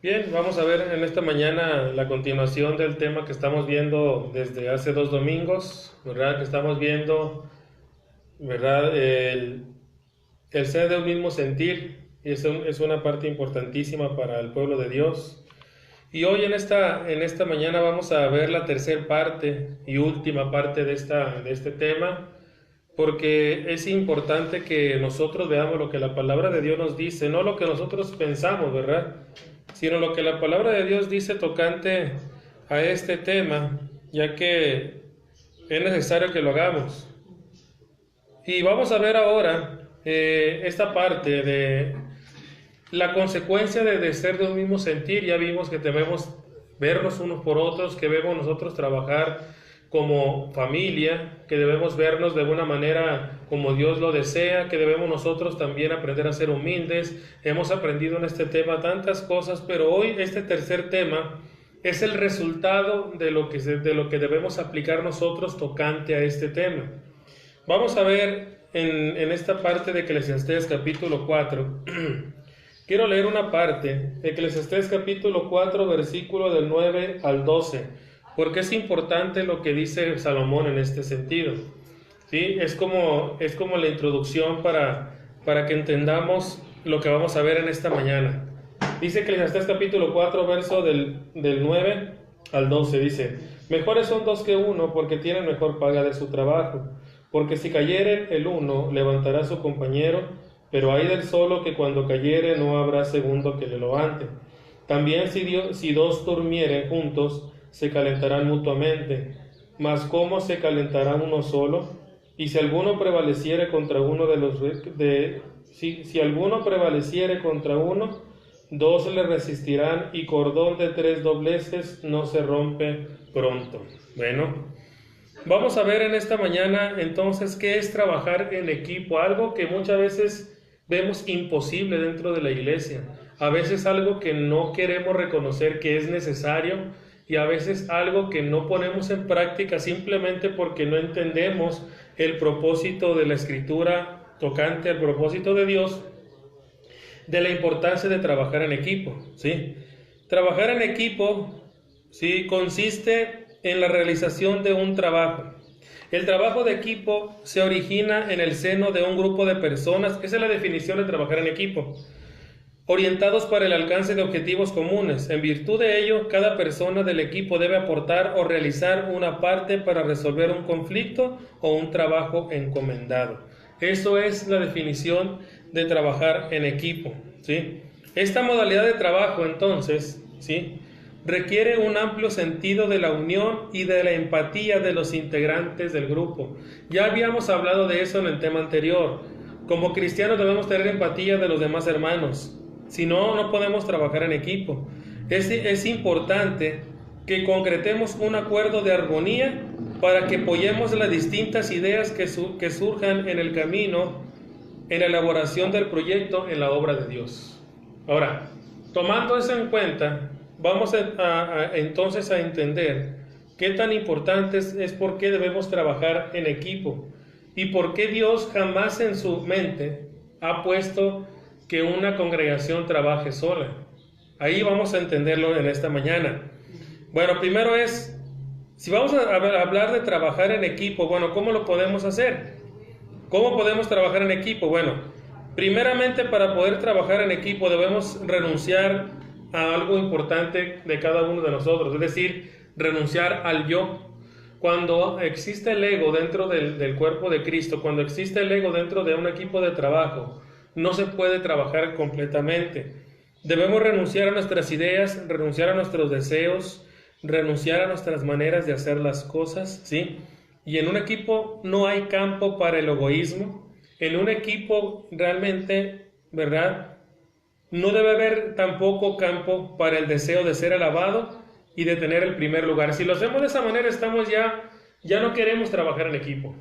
Bien, vamos a ver en esta mañana la continuación del tema que estamos viendo desde hace 2 domingos, ¿verdad? Que estamos viendo, ¿verdad? El ser de un mismo sentir, y eso es una parte importantísima para el pueblo de Dios. Y hoy en esta mañana vamos a ver la tercera parte y última parte de este tema, porque es importante que nosotros veamos lo que la palabra de Dios nos dice, no lo que nosotros pensamos, ¿verdad? Sino lo que la palabra de Dios dice tocante a este tema, ya que es necesario que lo hagamos. Y vamos a ver ahora esta parte de la consecuencia de ser de un mismo sentir. Ya vimos que debemos vernos unos por otros, que debemos nosotros trabajar como familia, que debemos vernos de una manera como Dios lo desea, que debemos nosotros también aprender a ser humildes. Hemos aprendido en este tema tantas cosas, pero hoy este tercer tema es el resultado de lo que debemos aplicar nosotros tocante a este tema. Vamos a ver en esta parte de Eclesiastés capítulo 4. Quiero leer una parte, Eclesiastés capítulo 4, versículo del 9 al 12, porque es importante lo que dice Salomón en este sentido. ¿Sí? Es como la introducción para que entendamos lo que vamos a ver en esta mañana. Dice Eclesiastés capítulo 4, verso del 9 al 12, dice: Mejores son dos que uno, porque tienen mejor paga de su trabajo. Porque si cayere el uno, levantará a su compañero, pero hay del solo que cuando cayere no habrá segundo que le levante. También si dos durmieren juntos, se calentarán mutuamente. Mas ¿cómo se calentará uno solo? Y si alguno prevaleciere contra uno si alguno prevaleciere contra uno, dos le resistirán, y cordón de tres dobleces no se rompe pronto. Bueno, vamos a ver en esta mañana entonces qué es trabajar en equipo, algo que muchas veces vemos imposible dentro de la iglesia, a veces algo que no queremos reconocer que es necesario, y a veces algo que no ponemos en práctica simplemente porque no entendemos el propósito de la Escritura tocante al propósito de Dios, de la importancia de trabajar en equipo, ¿sí? Trabajar en equipo, ¿sí?, consiste en la realización de un trabajo. El trabajo de equipo se origina en el seno de un grupo de personas. Esa es la definición de trabajar en equipo: orientados para el alcance de objetivos comunes. En virtud de ello, cada persona del equipo debe aportar o realizar una parte para resolver un conflicto o un trabajo encomendado. Eso es la definición de trabajar en equipo, ¿sí? Esta modalidad de trabajo, entonces, ¿sí?, requiere un amplio sentido de la unión y de la empatía de los integrantes del grupo. Ya habíamos hablado de eso en el tema anterior. Como cristianos debemos tener empatía de los demás hermanos. Si no, no podemos trabajar en equipo. Es importante que concretemos un acuerdo de armonía para que apoyemos las distintas ideas que surjan en el camino, en la elaboración del proyecto, en la obra de Dios. Ahora, tomando eso en cuenta, vamos entonces a entender qué tan importante es por qué debemos trabajar en equipo y por qué Dios jamás en su mente ha puesto que una congregación trabaje sola. Ahí vamos a entenderlo en esta mañana. Bueno, primero si vamos a hablar de trabajar en equipo, bueno, ¿cómo lo podemos hacer? ¿Cómo podemos trabajar en equipo? Bueno, primeramente, para poder trabajar en equipo debemos renunciar a algo importante de cada uno de nosotros, es decir, renunciar al yo. Cuando existe el ego dentro del cuerpo de Cristo, cuando existe el ego dentro de un equipo de trabajo, no se puede trabajar completamente. Debemos renunciar a nuestras ideas, renunciar a nuestros deseos, renunciar a nuestras maneras de hacer las cosas, ¿sí? Y en un equipo no hay campo para el egoísmo. En un equipo realmente, ¿verdad?, no debe haber tampoco campo para el deseo de ser alabado y de tener el primer lugar. Si lo hacemos de esa manera, ya no queremos trabajar en equipo.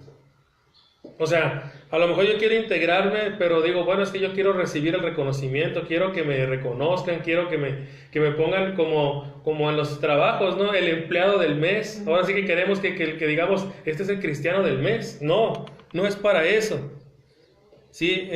O sea, a lo mejor yo quiero integrarme, pero digo, bueno, es que yo quiero recibir el reconocimiento, quiero que me reconozcan, quiero que me pongan como en los trabajos, ¿no?, el empleado del mes. Ahora sí que queremos que digamos, este es el cristiano del mes. No, no es para eso. Sí,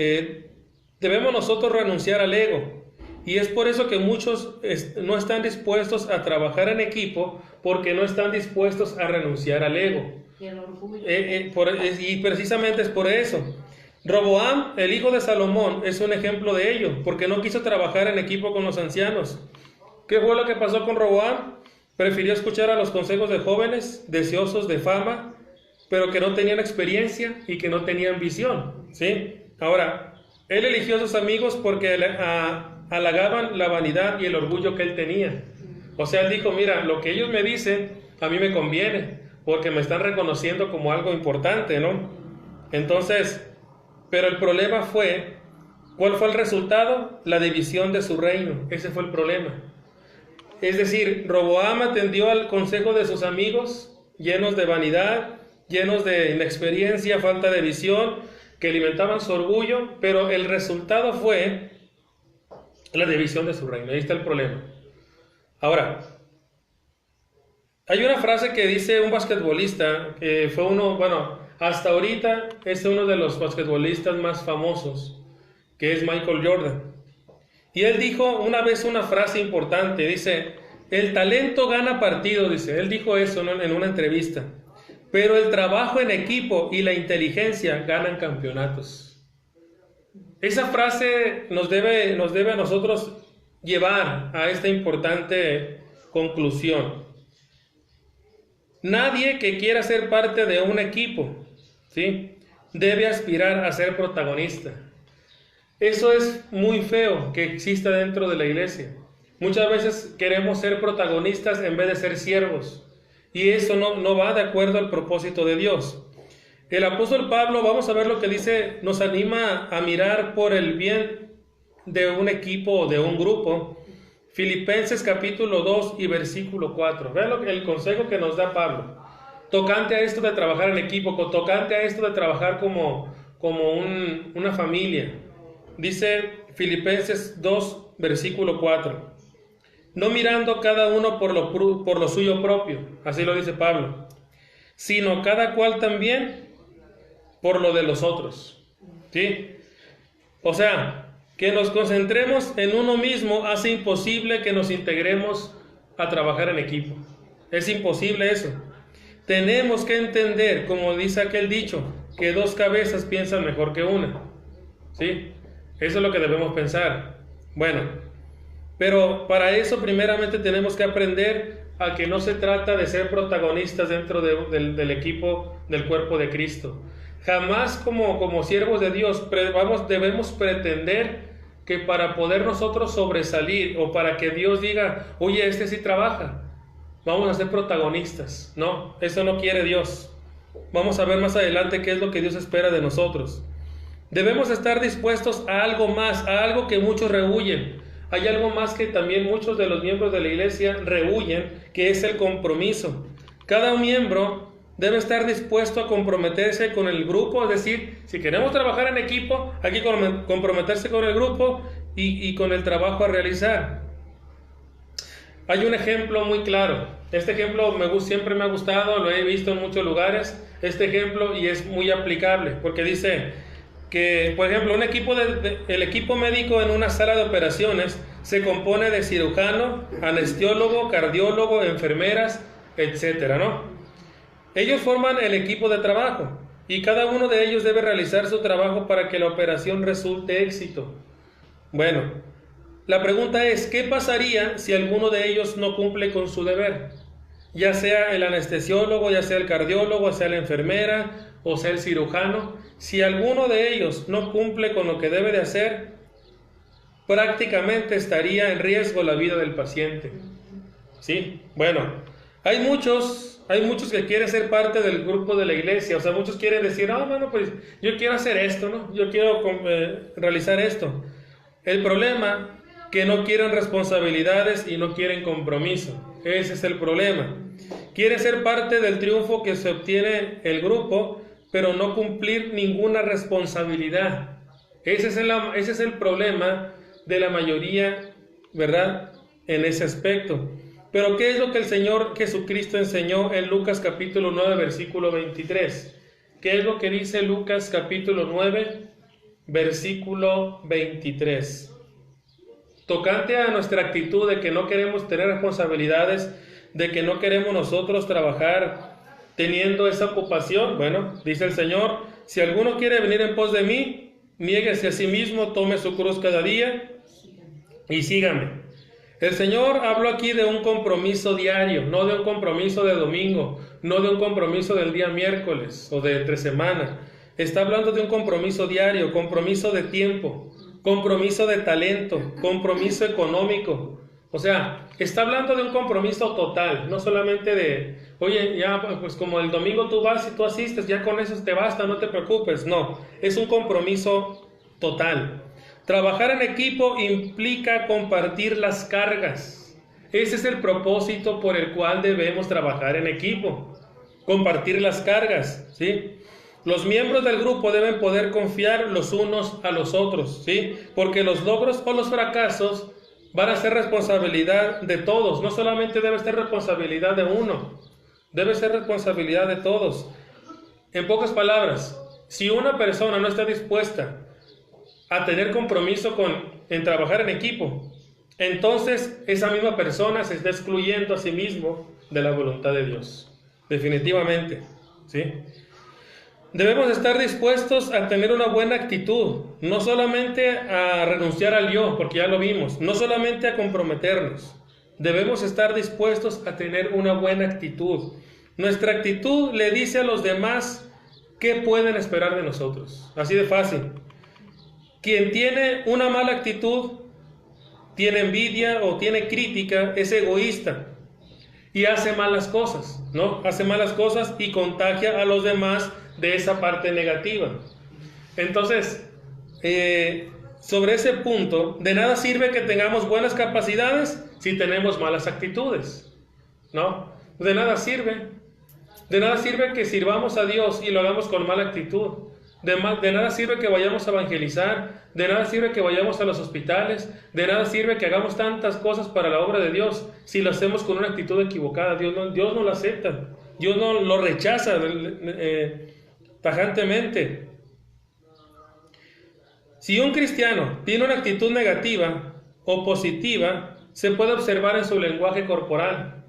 debemos nosotros renunciar al ego. Y es por eso que muchos no están dispuestos a trabajar en equipo, porque no están dispuestos a renunciar al ego. Y el orgullo. Y precisamente es por eso. Roboam, el hijo de Salomón, es un ejemplo de ello, porque no quiso trabajar en equipo con los ancianos. ¿Qué fue lo que pasó con Roboam? Prefirió escuchar a los consejos de jóvenes, deseosos de fama, pero que no tenían experiencia y que no tenían visión, ¿sí? Ahora, él eligió a sus amigos porque halagaban la vanidad y el orgullo que él tenía. O sea, él dijo, mira, lo que ellos me dicen, a mí me conviene, porque me están reconociendo como algo importante, ¿no? Entonces, pero el problema fue, ¿cuál fue el resultado? La división de su reino. Ese fue el problema. Es decir, Roboam atendió al consejo de sus amigos, llenos de vanidad, llenos de inexperiencia, falta de visión, que alimentaban su orgullo, pero el resultado fue la división de su reino. Ahí está el problema. Ahora, hay una frase que dice un basquetbolista, que fue hasta ahorita es uno de los basquetbolistas más famosos, que es Michael Jordan. Y él dijo una vez una frase importante, dice, el talento gana partidos, dice, él dijo eso, ¿no?, en una entrevista, pero el trabajo en equipo y la inteligencia ganan campeonatos. Esa frase nos debe a nosotros llevar a esta importante conclusión. Nadie que quiera ser parte de un equipo, ¿sí?, debe aspirar a ser protagonista. Eso es muy feo que exista dentro de la iglesia. Muchas veces queremos ser protagonistas en vez de ser siervos. Y eso no va de acuerdo al propósito de Dios. El apóstol Pablo, vamos a ver lo que dice, nos anima a mirar por el bien de un equipo o de un grupo. Filipenses capítulo 2 y versículo 4. Vean el consejo que nos da Pablo. Tocante a esto de trabajar en equipo, tocante a esto de trabajar como una familia. Dice Filipenses 2, versículo 4. No mirando cada uno por lo suyo propio, así lo dice Pablo, sino cada cual también por lo de los otros. ¿Sí? O sea, que nos concentremos en uno mismo hace imposible que nos integremos a trabajar en equipo. Es imposible eso. Tenemos que entender, como dice aquel dicho, que dos cabezas piensan mejor que una. ¿Sí? Eso es lo que debemos pensar. Bueno, pero para eso primeramente tenemos que aprender a que no se trata de ser protagonistas dentro del equipo del cuerpo de Cristo. Jamás como siervos de Dios debemos pretender que para poder nosotros sobresalir o para que Dios diga, oye, este sí trabaja, vamos a ser protagonistas. No, eso no quiere Dios. Vamos a ver más adelante qué es lo que Dios espera de nosotros. Debemos estar dispuestos a algo más, a algo que muchos rehuyen. Hay algo más que también muchos de los miembros de la iglesia rehuyen, que es el compromiso. Cada miembro debe estar dispuesto a comprometerse con el grupo, es decir, si queremos trabajar en equipo, hay que comprometerse con el grupo y con el trabajo a realizar. Hay un ejemplo muy claro. Este ejemplo siempre me ha gustado, lo he visto en muchos lugares, este ejemplo, y es muy aplicable, porque dice que, por ejemplo, el equipo médico en una sala de operaciones se compone de cirujano, anestesiólogo, cardiólogo, enfermeras, etcétera, ¿no? Ellos forman el equipo de trabajo y cada uno de ellos debe realizar su trabajo para que la operación resulte éxito. Bueno, la pregunta es, ¿qué pasaría si alguno de ellos no cumple con su deber? Ya sea el anestesiólogo, ya sea el cardiólogo, sea la enfermera o sea el cirujano. Si alguno de ellos no cumple con lo que debe de hacer, prácticamente estaría en riesgo la vida del paciente. ¿Sí? Bueno, hay muchos que quieren ser parte del grupo de la iglesia. O sea, muchos quieren decir, bueno, pues yo quiero hacer esto, ¿no? Yo quiero realizar esto. El problema, que no quieren responsabilidades y no quieren compromiso. Ese es el problema. Quiere ser parte del triunfo que se obtiene el grupo, pero no cumplir ninguna responsabilidad. Ese es el problema de la mayoría, ¿verdad?, en ese aspecto. Pero ¿qué es lo que el Señor Jesucristo enseñó en Lucas capítulo 9, versículo 23? ¿Qué es lo que dice Lucas capítulo 9, versículo 23? tocante a nuestra actitud de que no queremos tener responsabilidades, de que no queremos nosotros trabajar teniendo esa ocupación. Bueno, dice el Señor, si alguno quiere venir en pos de mí, niéguese a sí mismo, tome su cruz cada día y sígame. El Señor habló aquí de un compromiso diario, no de un compromiso de domingo, no de un compromiso del día miércoles o de entre semana. Está hablando de un compromiso diario, compromiso de tiempo, compromiso de talento, compromiso económico. O sea, está hablando de un compromiso total, no solamente de, oye, ya pues como el domingo tú vas y tú asistes, ya con eso te basta, no te preocupes. No, es un compromiso total. Trabajar en equipo implica compartir las cargas. Ese es el propósito por el cual debemos trabajar en equipo. Compartir las cargas, ¿sí? Los miembros del grupo deben poder confiar los unos a los otros, ¿sí? Porque los logros o los fracasos van a ser responsabilidad de todos. No solamente debe ser responsabilidad de uno, debe ser responsabilidad de todos. En pocas palabras, si una persona no está dispuesta a tener compromiso en trabajar en equipo, entonces esa misma persona se está excluyendo a sí mismo de la voluntad de Dios. Definitivamente, ¿sí? Debemos estar dispuestos a tener una buena actitud, no solamente a renunciar al yo, porque ya lo vimos, no solamente a comprometernos. Debemos estar dispuestos a tener una buena actitud. Nuestra actitud le dice a los demás qué pueden esperar de nosotros. Así de fácil. Quien tiene una mala actitud, tiene envidia o tiene crítica, es egoísta y hace malas cosas, ¿no? Hace malas cosas y contagia a los demás de esa parte negativa. Entonces, sobre ese punto, de nada sirve que tengamos buenas capacidades si tenemos malas actitudes, ¿no? De nada sirve. De nada sirve que sirvamos a Dios y lo hagamos con mala actitud. De nada sirve que vayamos a evangelizar, de nada sirve que vayamos a los hospitales, de nada sirve que hagamos tantas cosas para la obra de Dios si lo hacemos con una actitud equivocada. Dios no lo acepta, Dios no lo rechaza tajantemente. Si un cristiano tiene una actitud negativa o positiva, se puede observar en su lenguaje corporal.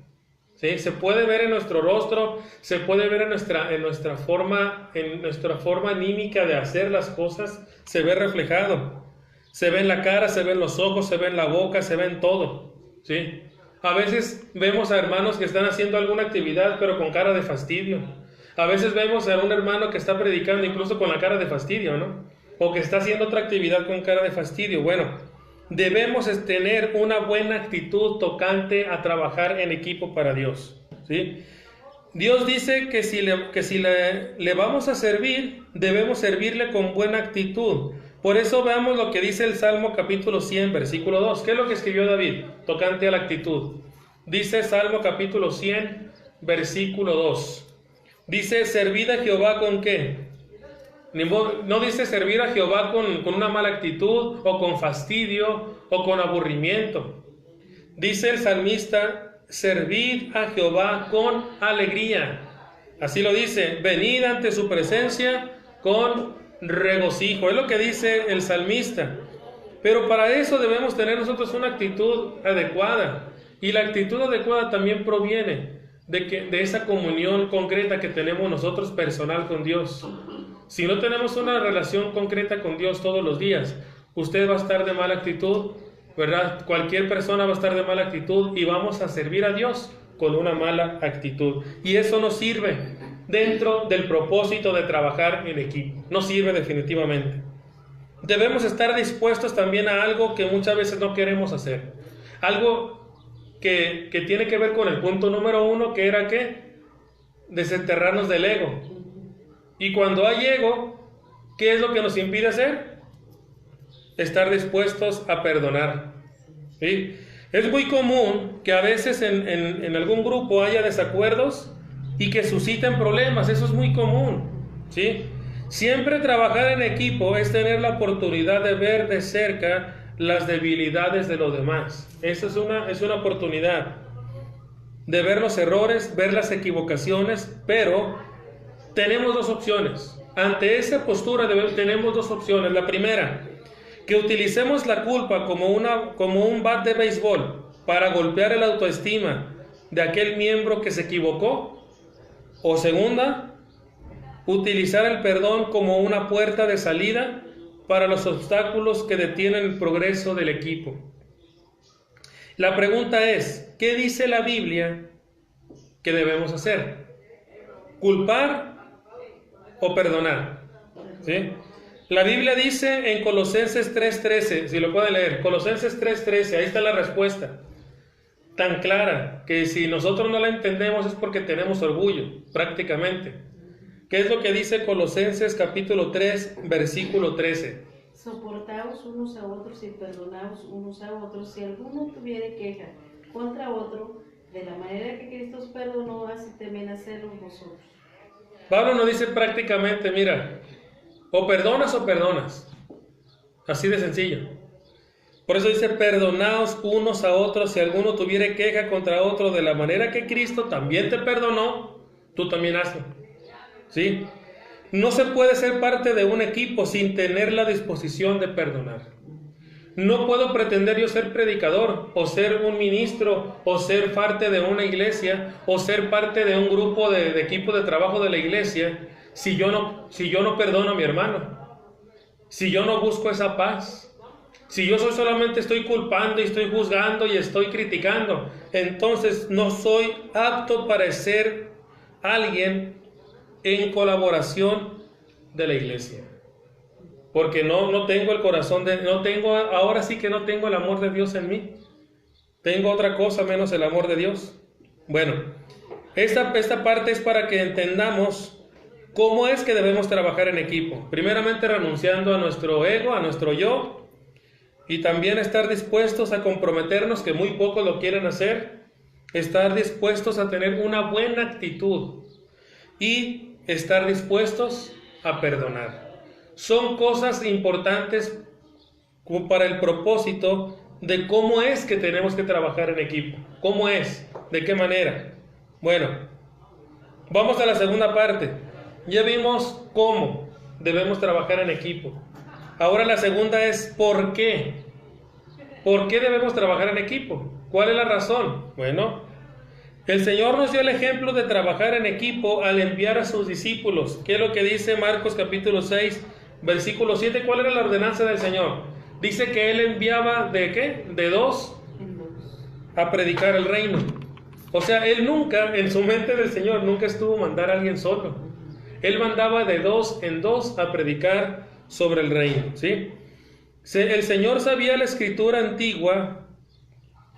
¿Sí? Se puede ver en nuestro rostro, se puede ver en nuestra forma anímica de hacer las cosas, se ve reflejado. Se ve en la cara, se ve en los ojos, se ve en la boca, se ve en todo, ¿sí? A veces vemos a hermanos que están haciendo alguna actividad, pero con cara de fastidio. A veces vemos a un hermano que está predicando incluso con la cara de fastidio, ¿no? O que está haciendo otra actividad con cara de fastidio. Bueno, debemos tener una buena actitud tocante a trabajar en equipo para Dios, ¿sí? Dios dice que si le vamos a servir, debemos servirle con buena actitud. Por eso veamos lo que dice el Salmo capítulo 100, versículo 2. ¿Qué es lo que escribió David tocante a la actitud? Dice Salmo capítulo 100, versículo 2. Dice, servid a Jehová ¿con qué? No dice servir a Jehová con una mala actitud o con fastidio o con aburrimiento. Dice el salmista, servid a Jehová con alegría. Así lo dice, venid ante su presencia con regocijo. Es lo que dice el salmista. Pero para eso debemos tener nosotros una actitud adecuada. Y la actitud adecuada también proviene de esa comunión concreta que tenemos nosotros personal con Dios. Si no tenemos una relación concreta con Dios todos los días, usted va a estar de mala actitud, ¿verdad? Cualquier persona va a estar de mala actitud y vamos a servir a Dios con una mala actitud. Y eso no sirve dentro del propósito de trabajar en equipo. No sirve definitivamente. Debemos estar dispuestos también a algo que muchas veces no queremos hacer. Algo que tiene que ver con el punto número 1, que era ¿qué? Desenterrarnos del ego. Y cuando hay ego, ¿qué es lo que nos impide hacer? Estar dispuestos a perdonar, ¿sí? Es muy común que a veces en algún grupo haya desacuerdos y que susciten problemas. Eso es muy común, ¿sí? Siempre trabajar en equipo es tener la oportunidad de ver de cerca las debilidades de los demás. Esa es una oportunidad de ver los errores, ver las equivocaciones, pero tenemos dos opciones. Ante esa postura tenemos dos opciones. La primera, Que utilicemos la culpa como un bat de béisbol para golpear el autoestima de aquel miembro que se equivocó. O segunda, utilizar el perdón como una puerta de salida para los obstáculos que detienen el progreso del equipo. La pregunta es, ¿qué dice la Biblia que debemos hacer? ¿Culpar o perdonar? ¿Sí? La Biblia dice en Colosenses 3:13, si lo pueden leer, Colosenses 3:13, ahí está la respuesta, tan clara, que si nosotros no la entendemos es porque tenemos orgullo, prácticamente. ¿Qué es lo que dice Colosenses capítulo 3, versículo 13? Soportaos unos a otros y perdonaos unos a otros si alguno tuviere queja contra otro, de la manera que Cristo os perdonó, así también hacedlo vosotros. Pablo nos dice prácticamente, mira, o perdonas, así de sencillo. Por eso dice, perdonaos unos a otros si alguno tuviere queja contra otro, de la manera que Cristo también te perdonó, tú también hazlo. ¿Sí? No se puede ser parte de un equipo sin tener la disposición de perdonar. No puedo pretender yo ser predicador, o ser un ministro, o ser parte de una iglesia, o ser parte de un grupo de equipo de trabajo de la iglesia, si yo no perdono a mi hermano, si yo no busco esa paz, si yo solamente estoy culpando y estoy juzgando y estoy criticando, entonces no soy apto para ser alguien en colaboración de la iglesia. Porque no tengo el corazón ahora sí que no tengo el amor de Dios en mí. Tengo otra cosa menos el amor de Dios. Bueno, esta parte es para que entendamos cómo es que debemos trabajar en equipo. Primeramente renunciando a nuestro ego, a nuestro yo, y también estar dispuestos a comprometernos, que muy pocos lo quieren hacer, estar dispuestos a tener una buena actitud y estar dispuestos a perdonar. Son cosas importantes para el propósito de cómo es que tenemos que trabajar en equipo. ¿Cómo es? ¿De qué manera? Bueno, vamos a la segunda parte. Ya vimos cómo debemos trabajar en equipo. Ahora la segunda es ¿por qué? ¿Por qué debemos trabajar en equipo? ¿Cuál es la razón? Bueno, el Señor nos dio el ejemplo de trabajar en equipo al enviar a sus discípulos. ¿Qué es lo que dice Marcos capítulo 6, versículo 7? ¿Cuál era la ordenanza del Señor? Dice que Él enviaba ¿de qué? De 2 a predicar el reino. O sea, Él nunca, en su mente del Señor, nunca estuvo mandar a alguien solo. Él mandaba de 2 en 2 a predicar sobre el reino, ¿sí? El Señor sabía la escritura antigua,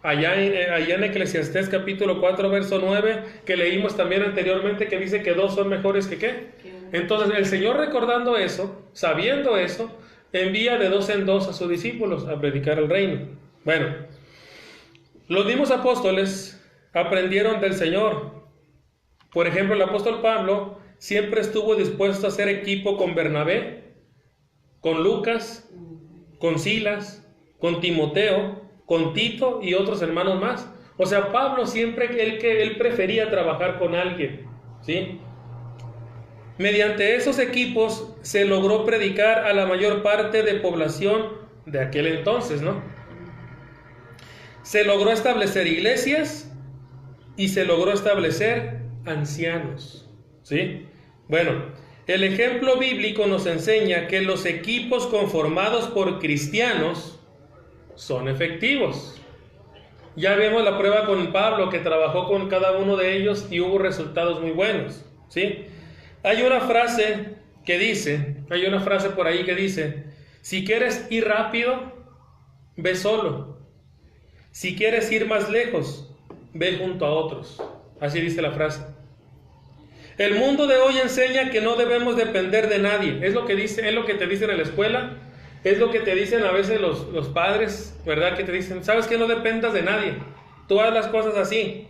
allá en Eclesiastés capítulo 4, verso 9, que leímos también anteriormente, que dice que 2 son mejores que ¿qué? Entonces el Señor, recordando eso, sabiendo eso, envía de 2 en 2 a sus discípulos a predicar el reino. Bueno, los mismos apóstoles aprendieron del Señor. Por ejemplo, el apóstol Pablo siempre estuvo dispuesto a hacer equipo con Bernabé, con Lucas, con Silas, con Timoteo, con Tito y otros hermanos más. O sea, Pablo siempre él prefería trabajar con alguien, ¿sí? Mediante esos equipos se logró predicar a la mayor parte de población de aquel entonces, ¿no? Se logró establecer iglesias y se logró establecer ancianos, ¿sí? Bueno, el ejemplo bíblico nos enseña que los equipos conformados por cristianos son efectivos. Ya vemos la prueba con Pablo, que trabajó con cada uno de ellos y hubo resultados muy buenos, ¿sí? Hay una frase por ahí que dice, si quieres ir rápido, ve solo. Si quieres ir más lejos, ve junto a otros. Así dice la frase. El mundo de hoy enseña que no debemos depender de nadie. Es lo que te dicen en la escuela, es lo que te dicen a veces los padres, ¿verdad? Que te dicen, ¿sabes qué? No dependas de nadie. Tú haz las cosas así.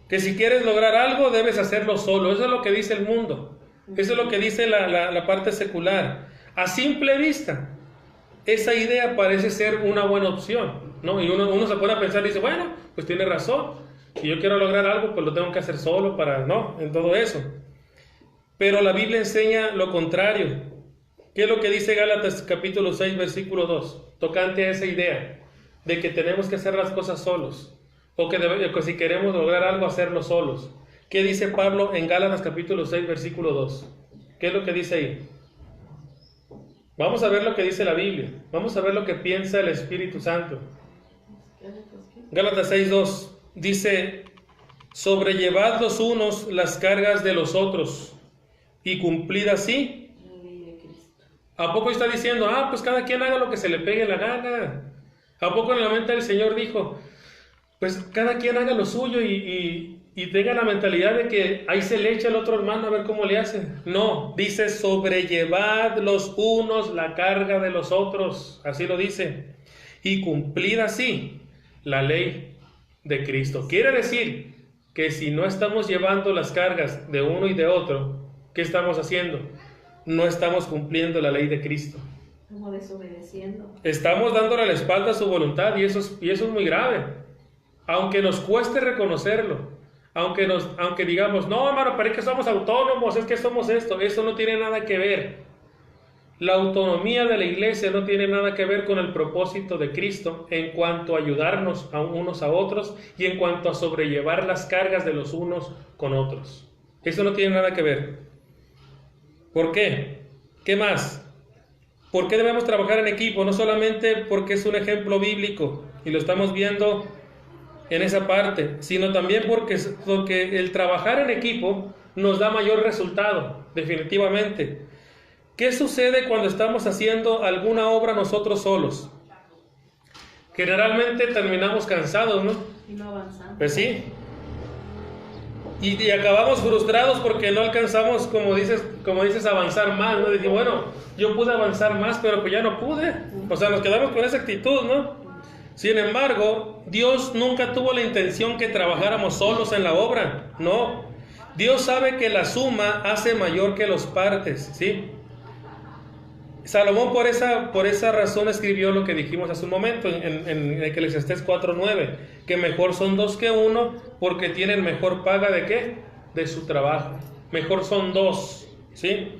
Que si quieres lograr algo, debes hacerlo solo. Eso es lo que dice el mundo. Eso es lo que dice la parte secular. A simple vista, esa idea parece ser una buena opción, ¿no? Y uno se pone a pensar y dice, bueno, pues tiene razón. Si yo quiero lograr algo, pues lo tengo que hacer solo en todo eso. Pero la Biblia enseña lo contrario. ¿Qué es lo que dice Gálatas capítulo 6, versículo 2? Tocante a esa idea de que tenemos que hacer las cosas solos, o que si queremos lograr algo, hacerlo solos. ¿Qué dice Pablo en Gálatas capítulo 6, versículo 2? ¿Qué es lo que dice ahí? Vamos a ver lo que dice la Biblia. Vamos a ver lo que piensa el Espíritu Santo. Gálatas 6, 2 dice: sobrellevad los unos las cargas de los otros y cumplid así. ¿A poco está diciendo, pues cada quien haga lo que se le pegue la gana? ¿A poco en la mente del Señor dijo, pues cada quien haga lo suyo y tenga la mentalidad de que ahí se le echa al otro hermano a ver cómo le hace? No, dice sobrellevad los unos la carga de los otros, así lo dice, y cumplid así la ley de Cristo. Quiere decir que si no estamos llevando las cargas de uno y de otro, ¿qué estamos haciendo? No estamos cumpliendo la ley de Cristo. Estamos desobedeciendo. Estamos dándole la espalda a su voluntad y eso es muy grave. Aunque nos cueste reconocerlo, aunque digamos, no hermano, pero es que somos autónomos, es que somos esto, eso no tiene nada que ver. La autonomía de la iglesia no tiene nada que ver con el propósito de Cristo en cuanto a ayudarnos a unos a otros y en cuanto a sobrellevar las cargas de los unos con otros. Eso no tiene nada que ver. ¿Por qué? ¿Qué más? ¿Por qué debemos trabajar en equipo? No solamente porque es un ejemplo bíblico y lo estamos viendo en esa parte, sino también porque el trabajar en equipo nos da mayor resultado, definitivamente. ¿Qué sucede cuando estamos haciendo alguna obra nosotros solos? Generalmente terminamos cansados, ¿no? Y no avanzamos. Pues sí. Y acabamos frustrados porque no alcanzamos, como dices, avanzar más, ¿no? Dije, bueno, yo pude avanzar más, pero pues ya no pude. O sea, nos quedamos con esa actitud, ¿no? Sin embargo, Dios nunca tuvo la intención que trabajáramos solos en la obra, no. Dios sabe que la suma hace mayor que los partes, ¿sí? Salomón por esa razón escribió lo que dijimos hace un momento en Eclesiastés 4:9, que mejor son dos que uno porque tienen mejor paga ¿de qué? De su trabajo. Mejor son dos, ¿sí?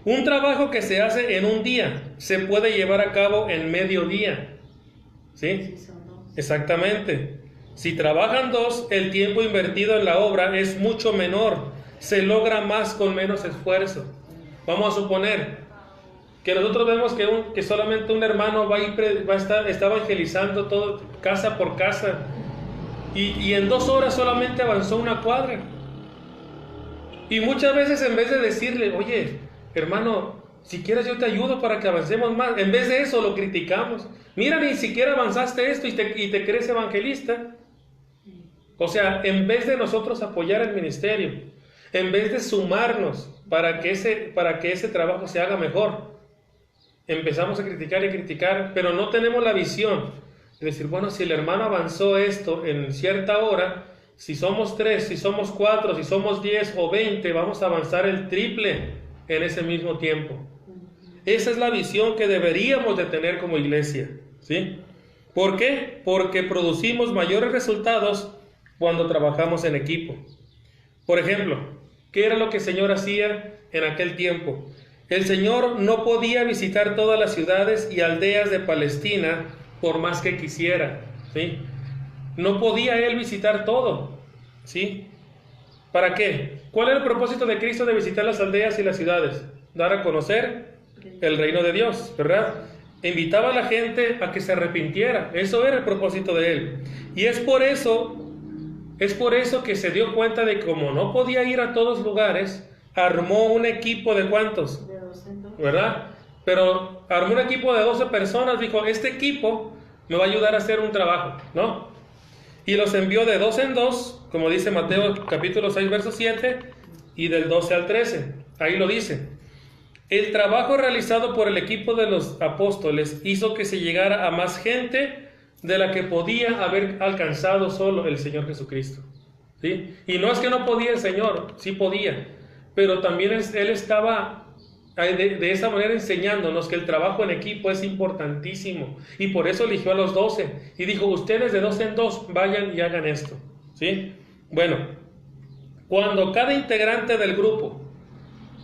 Un trabajo que se hace en un día se puede llevar a cabo en medio día, ¿sí? Exactamente. Si trabajan dos, el tiempo invertido en la obra es mucho menor, se logra más con menos esfuerzo. Vamos a suponer que nosotros vemos que solamente un hermano está evangelizando todo, casa por casa, y en 2 horas solamente avanzó una cuadra. Y muchas veces en vez de decirle, oye, hermano, si quieres yo te ayudo para que avancemos más, en vez de eso lo criticamos. Mira, ni siquiera avanzaste esto y te crees evangelista. O sea, en vez de nosotros apoyar el ministerio, en vez de sumarnos para que ese trabajo se haga mejor, empezamos a criticar, pero no tenemos la visión de decir, bueno, si el hermano avanzó esto en cierta hora, si somos 3, si somos 4, si somos 10 o 20, vamos a avanzar el triple en ese mismo tiempo. Esa es la visión que deberíamos de tener como iglesia, ¿sí? ¿Por qué? Porque producimos mayores resultados cuando trabajamos en equipo. Por ejemplo, ¿qué era lo que el Señor hacía en aquel tiempo? El Señor no podía visitar todas las ciudades y aldeas de Palestina por más que quisiera, ¿sí? No podía Él visitar todo, ¿sí? ¿Para qué? ¿Cuál era el propósito de Cristo de visitar las aldeas y las ciudades? Dar a conocer el reino de Dios, ¿verdad? Invitaba a la gente a que se arrepintiera. Eso era el propósito de Él. Y es por eso que se dio cuenta de que como no podía ir a todos lugares, armó un equipo de ¿cuántos? De 2 en 2. ¿Verdad? Pero armó un equipo de 12 personas, dijo, este equipo me va a ayudar a hacer un trabajo, ¿no? Y los envió de 2 en 2, como dice Mateo capítulo 6, verso 7, y del 12 al 13, ahí lo dice. El trabajo realizado por el equipo de los apóstoles hizo que se llegara a más gente de la que podía haber alcanzado solo el Señor Jesucristo, ¿sí? Y no es que no podía el Señor, sí podía, pero también Él estaba de esa manera enseñándonos que el trabajo en equipo es importantísimo, y por eso eligió a los 12 y dijo, ustedes de 2 en 2 vayan y hagan esto, ¿sí? Bueno, cuando cada integrante del grupo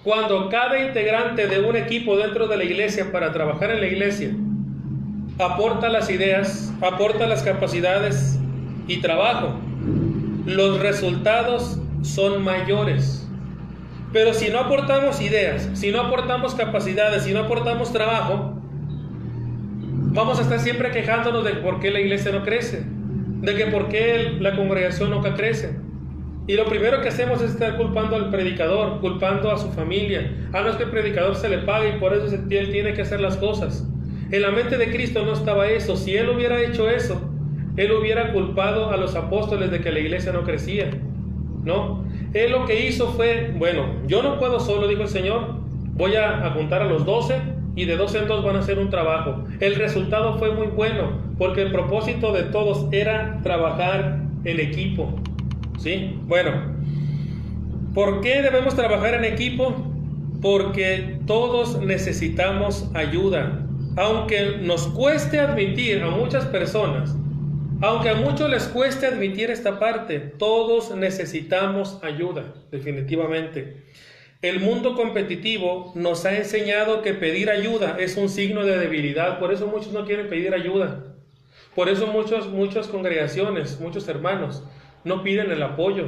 Cuando cada integrante de un equipo dentro de la iglesia para trabajar en la iglesia aporta las ideas, aporta las capacidades y trabajo, los resultados son mayores. Pero si no aportamos ideas, si no aportamos capacidades, si no aportamos trabajo, vamos a estar siempre quejándonos de por qué la iglesia no crece, de que por qué la congregación nunca crece. Y lo primero que hacemos es estar culpando al predicador, culpando a su familia. No es que el predicador se le pague y por eso él tiene que hacer las cosas. En la mente de Cristo no estaba eso. Si él hubiera hecho eso, él hubiera culpado a los apóstoles de que la iglesia no crecía. ¿No? Él lo que hizo fue, bueno, yo no puedo solo, dijo el Señor, voy a juntar a los 12 y de 2 en 2 van a hacer un trabajo. El resultado fue muy bueno, porque el propósito de todos era trabajar en equipo. ¿Sí? Bueno, ¿por qué debemos trabajar en equipo? Porque todos necesitamos ayuda. Aunque nos cueste admitir a muchas personas, aunque a muchos les cueste admitir esta parte, todos necesitamos ayuda, definitivamente. El mundo competitivo nos ha enseñado que pedir ayuda es un signo de debilidad, por eso muchos no quieren pedir ayuda. Por eso muchas congregaciones, muchos hermanos, no piden el apoyo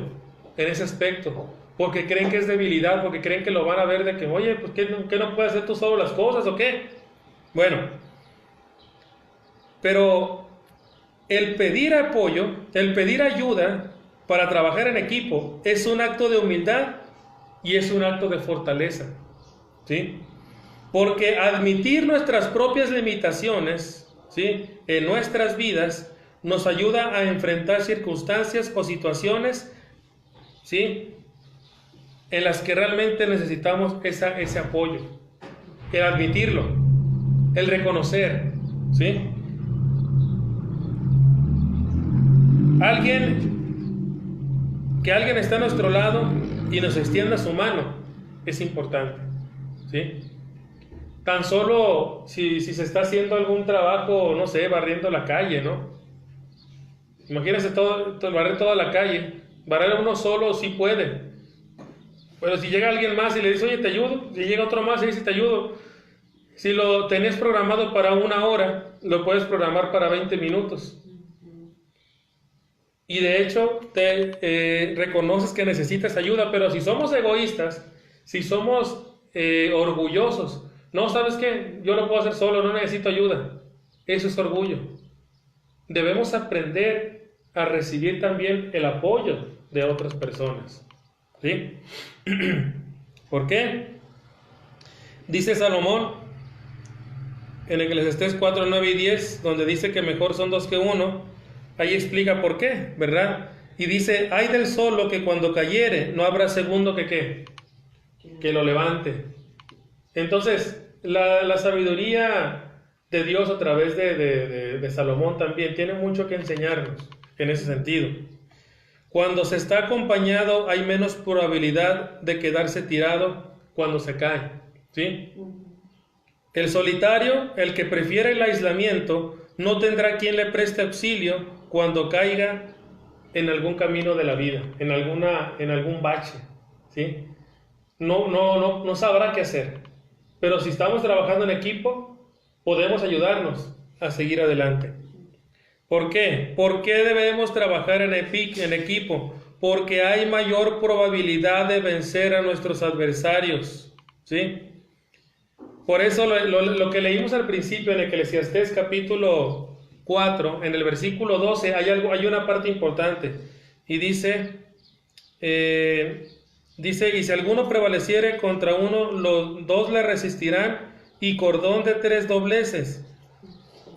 en ese aspecto, porque creen que es debilidad, porque creen que lo van a ver de que, oye, pues ¿qué no puedes hacer tú solo las cosas o qué? Bueno, pero el pedir apoyo, el pedir ayuda para trabajar en equipo es un acto de humildad y es un acto de fortaleza, ¿sí? Porque admitir nuestras propias limitaciones, ¿sí?, en nuestras vidas nos ayuda a enfrentar circunstancias o situaciones, ¿sí?, en las que realmente necesitamos ese apoyo, el admitirlo, el reconocer, ¿sí? Que alguien está a nuestro lado y nos extienda su mano es importante, ¿sí? Tan solo si se está haciendo algún trabajo, no sé, barriendo la calle, ¿no? Imagínense barrer toda la calle. Barrer uno solo sí puede, pero si llega alguien más y le dice, oye, te ayudo, si llega otro más y dice, te ayudo, si lo tenés programado para 1 hora, lo puedes programar para 20 minutos. Y de hecho, te reconoces que necesitas ayuda, pero si somos egoístas, si somos orgullosos, no, ¿sabes qué? Yo lo puedo hacer solo, no necesito ayuda. Eso es orgullo. Debemos aprender a recibir también el apoyo de otras personas, ¿sí? ¿Por qué? Dice Salomón en Eclesiastés 4, 9 y 10, donde dice que mejor son 2 que 1, ahí explica por qué, ¿verdad? Y dice, ay del solo que cuando cayere no habrá segundo que lo levante. Entonces, la sabiduría de Dios a través de Salomón también tiene mucho que enseñarnos en ese sentido. Cuando se está acompañado hay menos probabilidad de quedarse tirado cuando se cae, ¿sí? El solitario, el que prefiere el aislamiento, no tendrá quien le preste auxilio cuando caiga en algún camino de la vida, en algún bache, ¿sí? No sabrá qué hacer. Pero si estamos trabajando en equipo, podemos ayudarnos a seguir adelante. ¿Por qué? ¿Por qué debemos trabajar en equipo? Porque hay mayor probabilidad de vencer a nuestros adversarios, ¿sí? Por eso lo que leímos al principio en Eclesiastés capítulo 4, en el versículo 12, hay una parte importante. Y dice, y si alguno prevaleciere contra uno, los 2 le resistirán, y cordón de 3 dobleces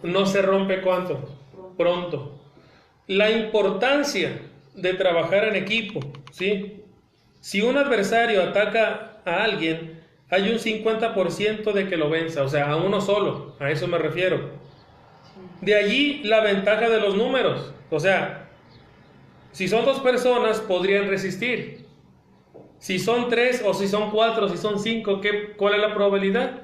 no se rompe ¿cuánto? Pronto. La importancia de trabajar en equipo, ¿sí? Si un adversario ataca a alguien, hay un 50% de que lo venza, o sea, a uno solo, a eso me refiero. De allí la ventaja de los números, o sea, si son 2 personas podrían resistir. Si son 3 o si son 4, si son 5, ¿cuál es la probabilidad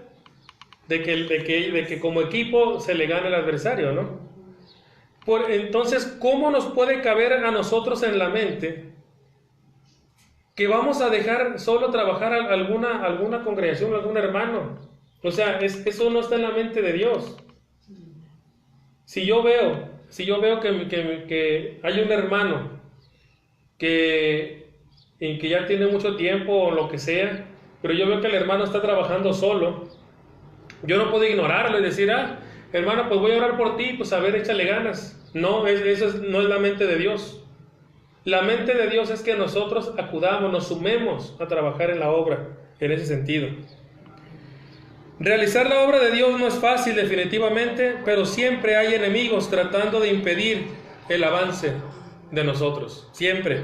de que como equipo se le gane al adversario, ¿no? Entonces, ¿cómo nos puede caber a nosotros en la mente que vamos a dejar solo trabajar a alguna congregación, algún hermano. O sea, eso no está en la mente de Dios. Si yo veo que hay un hermano que ya tiene mucho tiempo o lo que sea, pero yo veo que el hermano está trabajando solo, yo no puedo ignorarlo y decir, hermano, pues voy a orar por ti, pues a ver, échale ganas. No, no es la mente de Dios. La mente de Dios es que nosotros acudamos, nos sumemos a trabajar en la obra, en ese sentido. Realizar la obra de Dios no es fácil definitivamente, pero siempre hay enemigos tratando de impedir el avance de nosotros, siempre.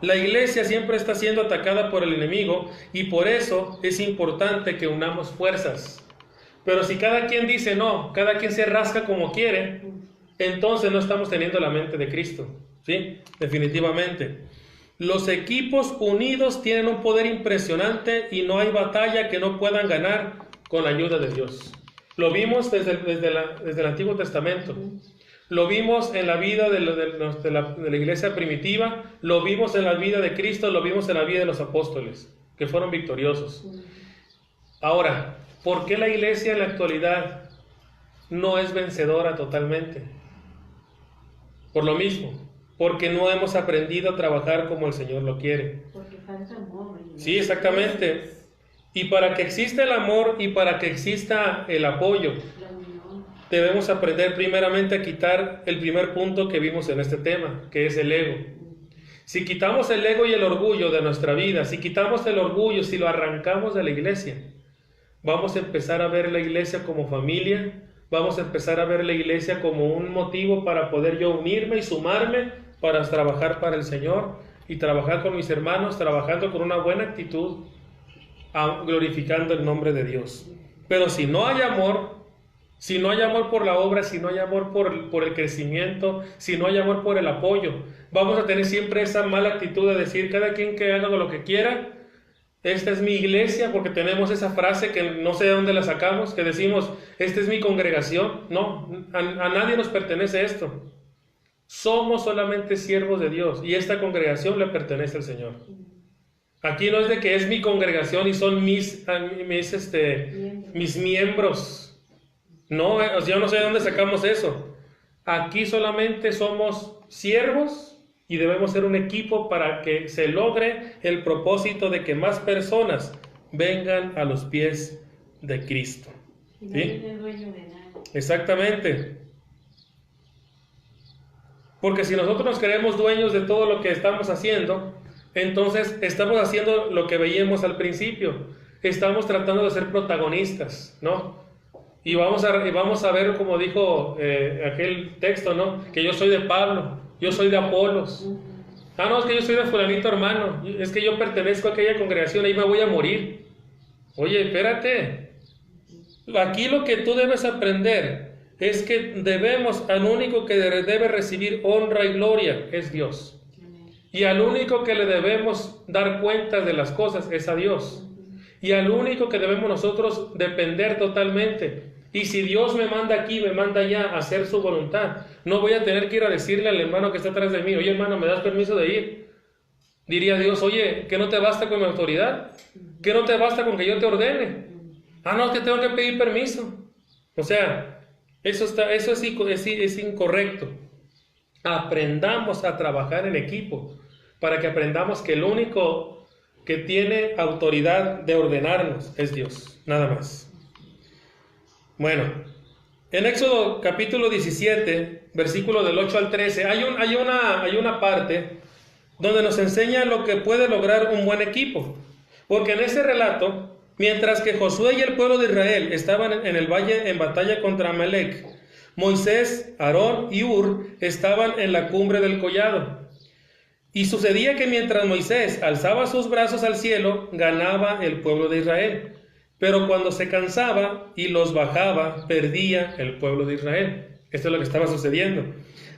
La iglesia siempre está siendo atacada por el enemigo y por eso es importante que unamos fuerzas. Pero si cada quien dice no, cada quien se rasca como quiere, entonces no estamos teniendo la mente de Cristo, ¿sí? Definitivamente. Los equipos unidos tienen un poder impresionante y no hay batalla que no puedan ganar con la ayuda de Dios. Lo vimos desde el Antiguo Testamento. Lo vimos en la vida de la iglesia primitiva, lo vimos en la vida de Cristo, lo vimos en la vida de los apóstoles, que fueron victoriosos. Ahora, ¿por qué la iglesia en la actualidad no es vencedora totalmente? Por lo mismo, porque no hemos aprendido a trabajar como el Señor lo quiere. Porque falta amor. Sí, exactamente. Y para que exista el amor y para que exista el apoyo, debemos aprender primeramente a quitar el primer punto que vimos en este tema, que es el ego. Si quitamos el ego y el orgullo de nuestra vida, si quitamos el orgullo, si lo arrancamos de la iglesia, vamos a empezar a ver la iglesia como familia, vamos a empezar a ver la iglesia como un motivo para poder yo unirme y sumarme para trabajar para el Señor y trabajar con mis hermanos, trabajando con una buena actitud, glorificando el nombre de Dios. Pero si no hay amor por la obra, si no hay amor por el crecimiento, si no hay amor por el apoyo, vamos a tener siempre esa mala actitud de decir, cada quien que haga lo que quiera, esta es mi iglesia, porque tenemos esa frase que no sé de dónde la sacamos, que decimos, esta es mi congregación. No, a nadie nos pertenece esto. Somos solamente siervos de Dios y esta congregación le pertenece al Señor. Aquí no es de que es mi congregación y son mis miembros. No, yo no sé de dónde sacamos eso. Aquí solamente somos siervos y debemos ser un equipo para que se logre el propósito de que más personas vengan a los pies de Cristo. ¿Sí? Exactamente. Porque si nosotros nos creemos dueños de todo lo que estamos haciendo, entonces estamos haciendo lo que veíamos al principio. Estamos tratando de ser protagonistas, ¿no? Y vamos a ver, como dijo aquel texto, ¿no? Que yo soy de Pablo, yo soy de Apolos. No, es que yo soy de fulanito hermano, es que yo pertenezco a aquella congregación, ahí me voy a morir. Oye, espérate. Aquí lo que tú debes aprender es que al único que debe recibir honra y gloria es Dios. Y al único que le debemos dar cuenta de las cosas es a Dios. Y al único que debemos nosotros depender totalmente. Y si Dios me manda aquí, me manda allá a hacer su voluntad, no voy a tener que ir a decirle al hermano que está atrás de mí, oye hermano, ¿me das permiso de ir? Diría Dios, oye, ¿que no te basta con mi autoridad? ¿Que no te basta con que yo te ordene? No, es que tengo que pedir permiso. O sea, eso es incorrecto. Aprendamos a trabajar en equipo para que aprendamos que el único que tiene autoridad de ordenarnos es Dios, nada más. Bueno, en Éxodo capítulo 17, versículo del 8 al 13, hay una parte donde nos enseña lo que puede lograr un buen equipo. Porque en ese relato, mientras que Josué y el pueblo de Israel estaban en el valle en batalla contra Amalec, Moisés, Aarón y Hur estaban en la cumbre del collado. Y sucedía que mientras Moisés alzaba sus brazos al cielo, ganaba el pueblo de Israel. Pero cuando se cansaba y los bajaba, perdía el pueblo de Israel. Esto es lo que estaba sucediendo.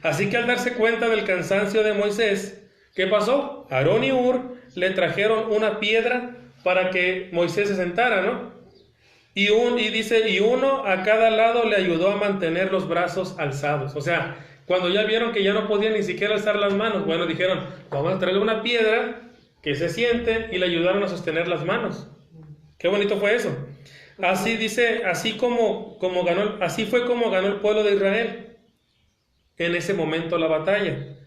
Así que al darse cuenta del cansancio de Moisés, ¿qué pasó? Aarón y Hur le trajeron una piedra para que Moisés se sentara, ¿no? Y uno a cada lado le ayudó a mantener los brazos alzados. O sea, cuando ya vieron que ya no podían ni siquiera alzar las manos, bueno, dijeron, vamos a traerle una piedra que se siente y le ayudaron a sostener las manos. Qué bonito fue eso. Así dice, así fue como ganó el pueblo de Israel en ese momento la batalla.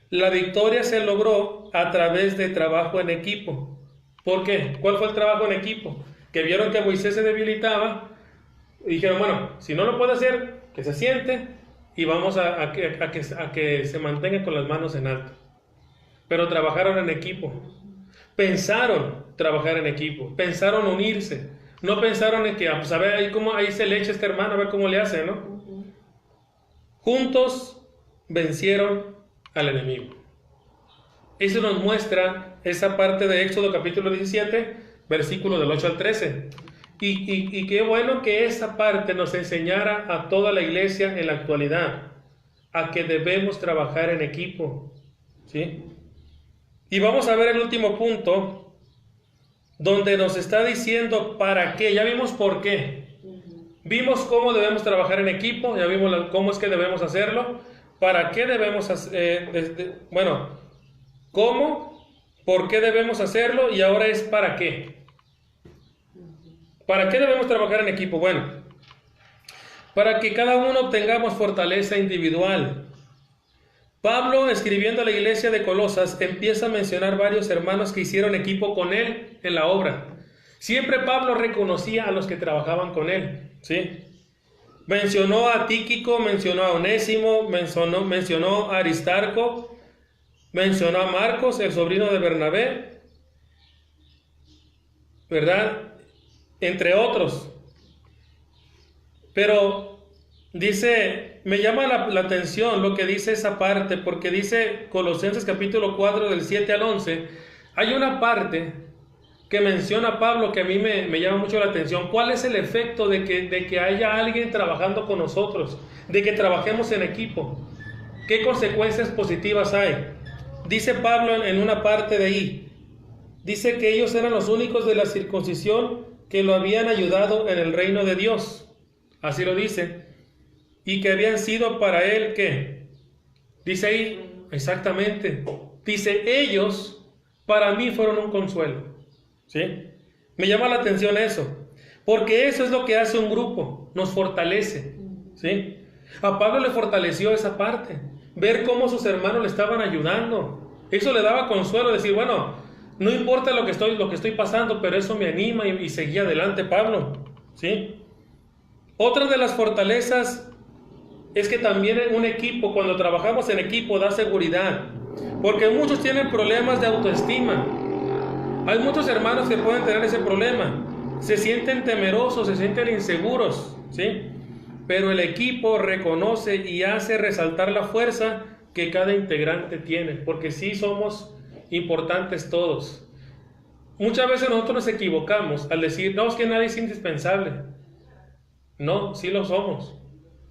La victoria se logró a través de trabajo en equipo. ¿Por qué? ¿Cuál fue el trabajo en equipo? Que vieron que Moisés se debilitaba y dijeron, bueno, si no lo puede hacer, que se siente y vamos a que se mantenga con las manos en alto. Pero trabajaron en equipo. Pensaron trabajar en equipo. Pensaron unirse. No pensaron en que, pues a ver, ahí se le echa este hermano, a ver cómo le hace, ¿no? Juntos vencieron al enemigo. Eso nos muestra esa parte de Éxodo capítulo 17, versículo del 8 al 13. Y qué bueno que esa parte nos enseñara a toda la iglesia en la actualidad, a que debemos trabajar en equipo, ¿sí? Y vamos a ver el último punto, donde nos está diciendo para qué. Ya vimos por qué. Vimos cómo debemos trabajar en equipo, ya vimos cómo es que debemos hacerlo, para qué debemos hacer, cómo, por qué debemos hacerlo y ahora es para qué. ¿Para qué debemos trabajar en equipo? Bueno, para que cada uno obtengamos fortaleza individual. Pablo, escribiendo a la iglesia de Colosas, empieza a mencionar varios hermanos que hicieron equipo con él en la obra. Siempre Pablo reconocía a los que trabajaban con él, ¿sí? Mencionó a Tíquico, mencionó a Onésimo, mencionó a Aristarco, mencionó a Marcos, el sobrino de Bernabé, ¿verdad? Entre otros. Pero dice, me llama la atención lo que dice esa parte, porque dice Colosenses capítulo 4 del 7 al 11, hay una parte que menciona Pablo que a mí me llama mucho la atención. ¿Cuál es el efecto de que haya alguien trabajando con nosotros? De que trabajemos en equipo. ¿Qué consecuencias positivas hay? Dice Pablo en una parte de ahí, dice que ellos eran los únicos de la circuncisión que lo habían ayudado en el reino de Dios. Así lo dice. Y que habían sido para él, ¿qué? Dice ahí, exactamente. Dice, ellos para mí fueron un consuelo. ¿Sí? Me llama la atención eso. Porque eso es lo que hace un grupo. Nos fortalece. ¿Sí? A Pablo le fortaleció esa parte. Ver cómo sus hermanos le estaban ayudando. Eso le daba consuelo. Decir, bueno, no importa lo que estoy pasando, pero eso me anima y seguía adelante Pablo. ¿Sí? Otra de las fortalezas es que también en un equipo, cuando trabajamos en equipo, da seguridad. Porque muchos tienen problemas de autoestima. Hay muchos hermanos que pueden tener ese problema. Se sienten temerosos, se sienten inseguros, ¿sí? Pero el equipo reconoce y hace resaltar la fuerza que cada integrante tiene. Porque sí somos importantes todos. Muchas veces nosotros nos equivocamos al decir, no, es que nadie es indispensable. No, sí lo somos.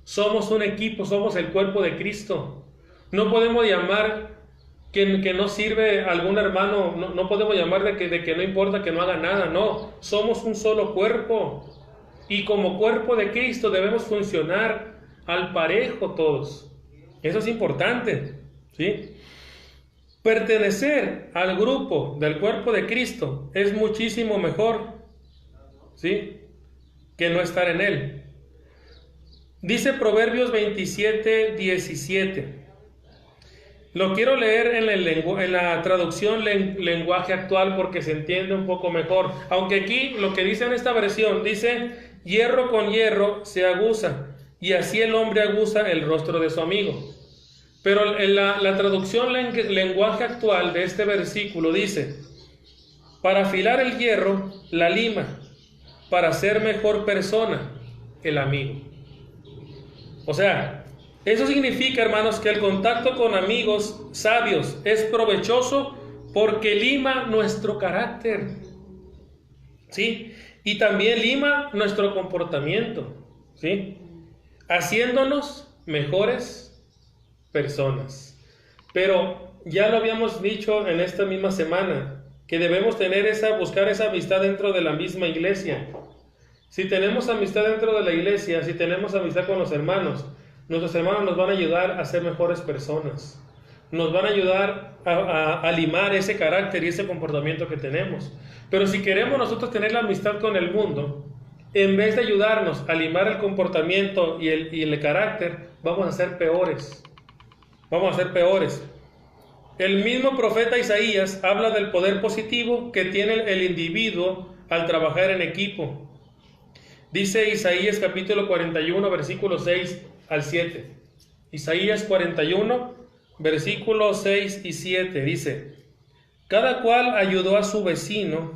Somos un equipo, somos el cuerpo de Cristo. No podemos llamar que no sirve algún hermano, no podemos llamar de que no importa que no haga nada, no. Somos un solo cuerpo. Y como cuerpo de Cristo debemos funcionar al parejo todos. Eso es importante, ¿sí? Pertenecer al grupo del cuerpo de Cristo es muchísimo mejor, ¿sí?, que no estar en él. Dice Proverbios 27, 17. Lo quiero leer en la traducción lenguaje actual porque se entiende un poco mejor. Aunque aquí lo que dice en esta versión dice, hierro con hierro se aguza, y así el hombre aguza el rostro de su amigo. Pero en la traducción lenguaje actual de este versículo dice, para afilar el hierro, la lima, para ser mejor persona, el amigo. O sea, eso significa, hermanos, que el contacto con amigos sabios es provechoso porque lima nuestro carácter, ¿sí? Y también lima nuestro comportamiento, ¿sí? Haciéndonos mejores personas. Pero ya lo habíamos dicho en esta misma semana, que debemos buscar esa amistad dentro de la misma iglesia. Si tenemos amistad dentro de la iglesia, si tenemos amistad con los hermanos, nuestros hermanos nos van a ayudar a ser mejores personas. nos van a ayudar a limar ese carácter y ese comportamiento que tenemos. Pero si queremos nosotros tener la amistad con el mundo, en vez de ayudarnos a limar el comportamiento y el carácter, vamos a ser peores. Vamos a ser peores. El mismo profeta Isaías habla del poder positivo que tiene el individuo al trabajar en equipo. Dice Isaías capítulo 41, versículos 6 al 7. Isaías 41, versículos 6 y 7 dice: cada cual ayudó a su vecino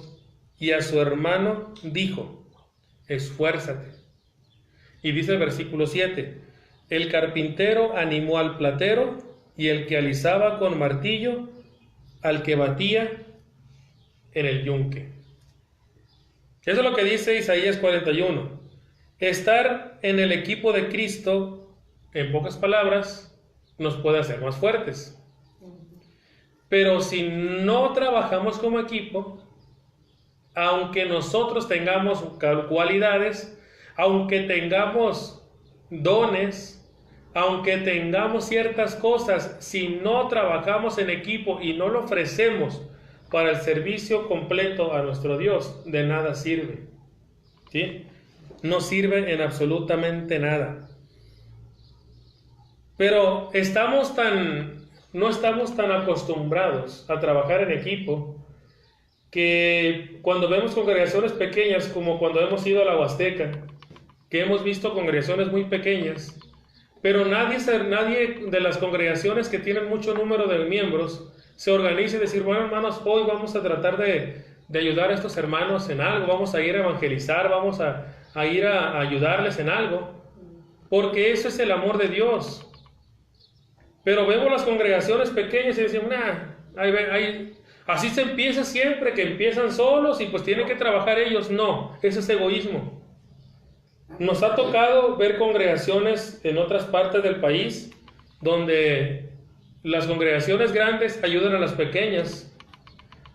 y a su hermano dijo: esfuérzate. Y dice el versículo 7: el carpintero animó al platero, y el que alisaba con martillo al que batía en el yunque. Eso es lo que dice Isaías 41. Estar en el equipo de Cristo, en pocas palabras, nos puede hacer más fuertes. Pero si no trabajamos como equipo, aunque nosotros tengamos cualidades, aunque tengamos dones, aunque tengamos ciertas cosas, si no trabajamos en equipo y no lo ofrecemos para el servicio completo a nuestro Dios, de nada sirve. ¿Sí? No sirve en absolutamente nada. Pero no estamos tan acostumbrados a trabajar en equipo que cuando vemos congregaciones pequeñas, como cuando hemos ido a la Huasteca, que hemos visto congregaciones muy pequeñas, pero nadie de las congregaciones que tienen mucho número de miembros se organiza y decir: bueno, hermanos, hoy vamos a tratar de ayudar a estos hermanos en algo, vamos a ir a evangelizar, vamos a ir a ayudarles en algo, porque eso es el amor de Dios. Pero vemos las congregaciones pequeñas y decimos: así se empieza siempre, que empiezan solos y pues tienen que trabajar ellos. No, eso es egoísmo. Nos ha tocado ver congregaciones en otras partes del país donde las congregaciones grandes ayudan a las pequeñas,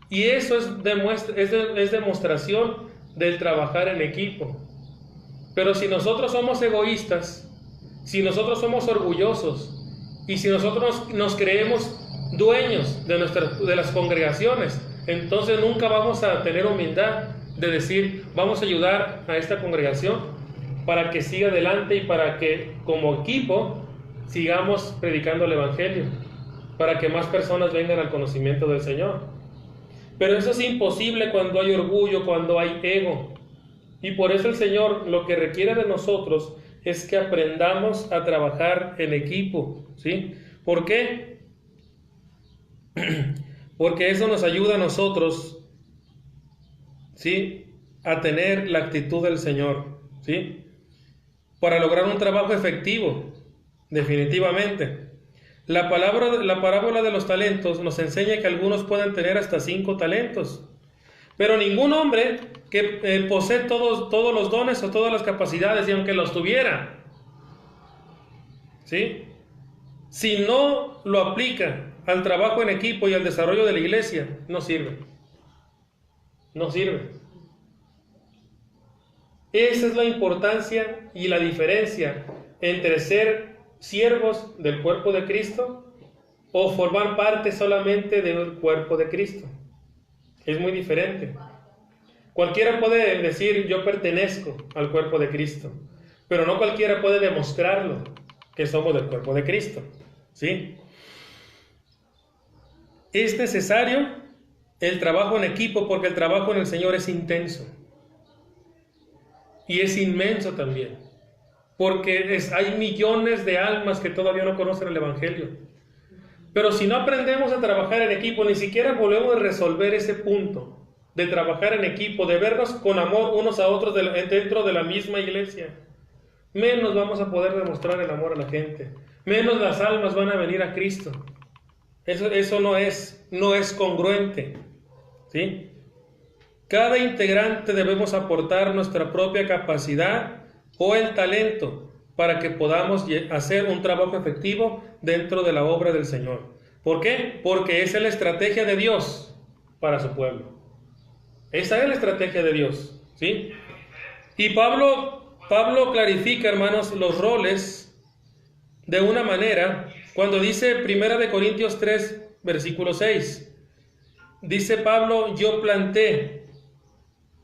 y eso es demostración del trabajar en equipo. Pero si nosotros somos egoístas, si nosotros somos orgullosos y si nosotros nos creemos dueños de las congregaciones, entonces nunca vamos a tener humildad de decir: vamos a ayudar a esta congregación para que siga adelante y para que como equipo sigamos predicando el Evangelio, para que más personas vengan al conocimiento del Señor. Pero eso es imposible cuando hay orgullo, cuando hay ego. Y por eso el Señor lo que requiere de nosotros es que aprendamos a trabajar en equipo, ¿sí? ¿Por qué? Porque eso nos ayuda a nosotros, ¿sí?, a tener la actitud del Señor, ¿sí?, para lograr un trabajo efectivo, definitivamente. La parábola de los talentos nos enseña que algunos pueden tener hasta 5 talentos, pero ningún hombre que posee todos los dones o todas las capacidades, y aunque los tuviera, ¿sí?, si no lo aplica al trabajo en equipo y al desarrollo de la iglesia, no sirve. No sirve. Esa es la importancia y la diferencia entre ser siervos del cuerpo de Cristo o formar parte solamente del cuerpo de Cristo. Es muy diferente. Cualquiera puede decir: yo pertenezco al cuerpo de Cristo, pero no cualquiera puede demostrarlo, que somos del cuerpo de Cristo, ¿sí? Es necesario el trabajo en equipo, porque el trabajo en el Señor es intenso y es inmenso también, porque hay millones de almas que todavía no conocen el Evangelio. Pero si no aprendemos a trabajar en equipo, ni siquiera volvemos a resolver ese punto de trabajar en equipo, de vernos con amor unos a otros dentro de la misma iglesia, menos vamos a poder demostrar el amor a la gente, menos las almas van a venir a Cristo. Eso no es congruente, ¿sí? Cada integrante debemos aportar nuestra propia capacidad o el talento para que podamos hacer un trabajo efectivo dentro de la obra del Señor. ¿Por qué? Porque esa es la estrategia de Dios para su pueblo. Esa es la estrategia de Dios, ¿sí? Y Pablo clarifica, hermanos, los roles de una manera Cuando dice 1 Corintios 3, versículo 6, dice Pablo, yo planté,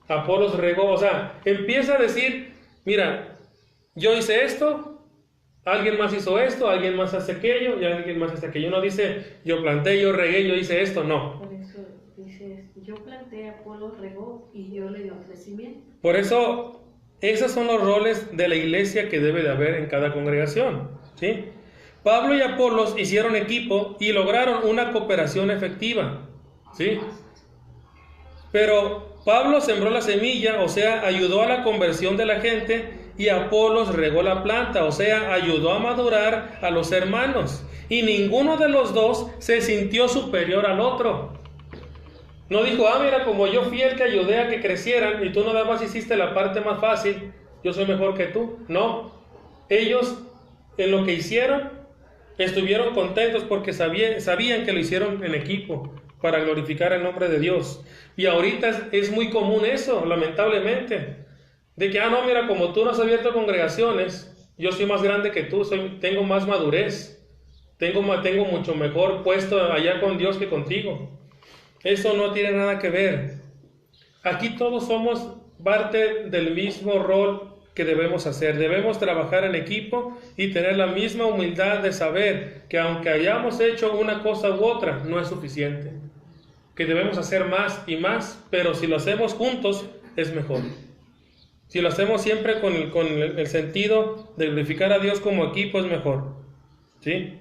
Apolos regó, o sea, empieza a decir, mira, yo hice esto, alguien más hizo esto, alguien más hace aquello, y alguien más hace aquello. No dice, yo planté, yo regué, yo hice esto, no. Por eso dice, yo planté, Apolos regó y yo le dio crecimiento. Por eso, esos son los roles de la iglesia que debe de haber en cada congregación, ¿sí? Pablo y Apolos hicieron equipo y lograron una cooperación efectiva, ¿sí? Pero Pablo sembró la semilla, o sea, ayudó a la conversión de la gente, y Apolos regó la planta, o sea, ayudó a madurar a los hermanos. Y ninguno de los dos se sintió superior al otro. No dijo, mira, como yo fui el que ayudé a que crecieran y tú nada más hiciste la parte más fácil, yo soy mejor que tú. No, ellos en lo que hicieron estuvieron contentos porque sabían que lo hicieron en equipo para glorificar el nombre de Dios. Y ahorita es muy común eso, lamentablemente, de que, no, mira, como tú no has abierto congregaciones, yo soy más grande que tú, tengo más madurez, tengo mucho mejor puesto allá con Dios que contigo. Eso no tiene nada que ver. Aquí todos somos parte del mismo rol que debemos hacer. Debemos trabajar en equipo y tener la misma humildad de saber que aunque hayamos hecho una cosa u otra, no es suficiente. Que debemos hacer más y más, pero si lo hacemos juntos, es mejor. Si lo hacemos siempre con el sentido de glorificar a Dios como equipo, es mejor, ¿sí?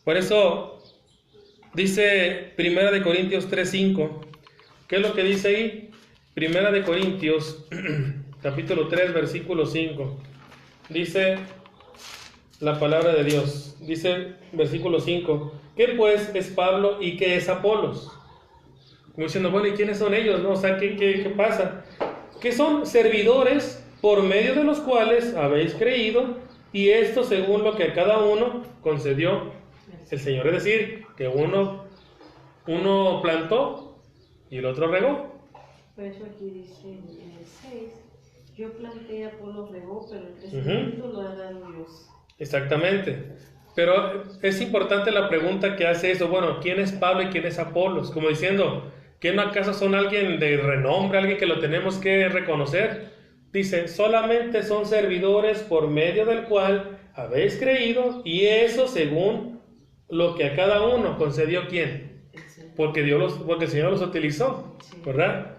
Por eso dice 1 Corintios 3:5. ¿Qué es lo que dice ahí? 1 Corintios, capítulo 3, versículo 5. Dice la palabra de Dios. Dice, versículo 5, ¿qué pues es Pablo y qué es Apolos? Como diciendo, bueno, ¿y quiénes son ellos? ¿No? O sea, ¿qué pasa? Que son servidores por medio de los cuales habéis creído, y esto según lo que a cada uno concedió el Señor. Es decir, que uno plantó y el otro regó. Por eso aquí dice en el 6, yo planté, Apolos regó, pero el crecimiento lo ha dado Dios. Exactamente. Pero es importante la pregunta que hace eso. Bueno, ¿quién es Pablo y quién es Apolos? Como diciendo, ¿que no acaso son alguien de renombre, alguien que lo tenemos que reconocer? Dice, solamente son servidores por medio del cual habéis creído, y eso según lo que a cada uno concedió ¿quién? Porque el Señor los utilizó, ¿verdad?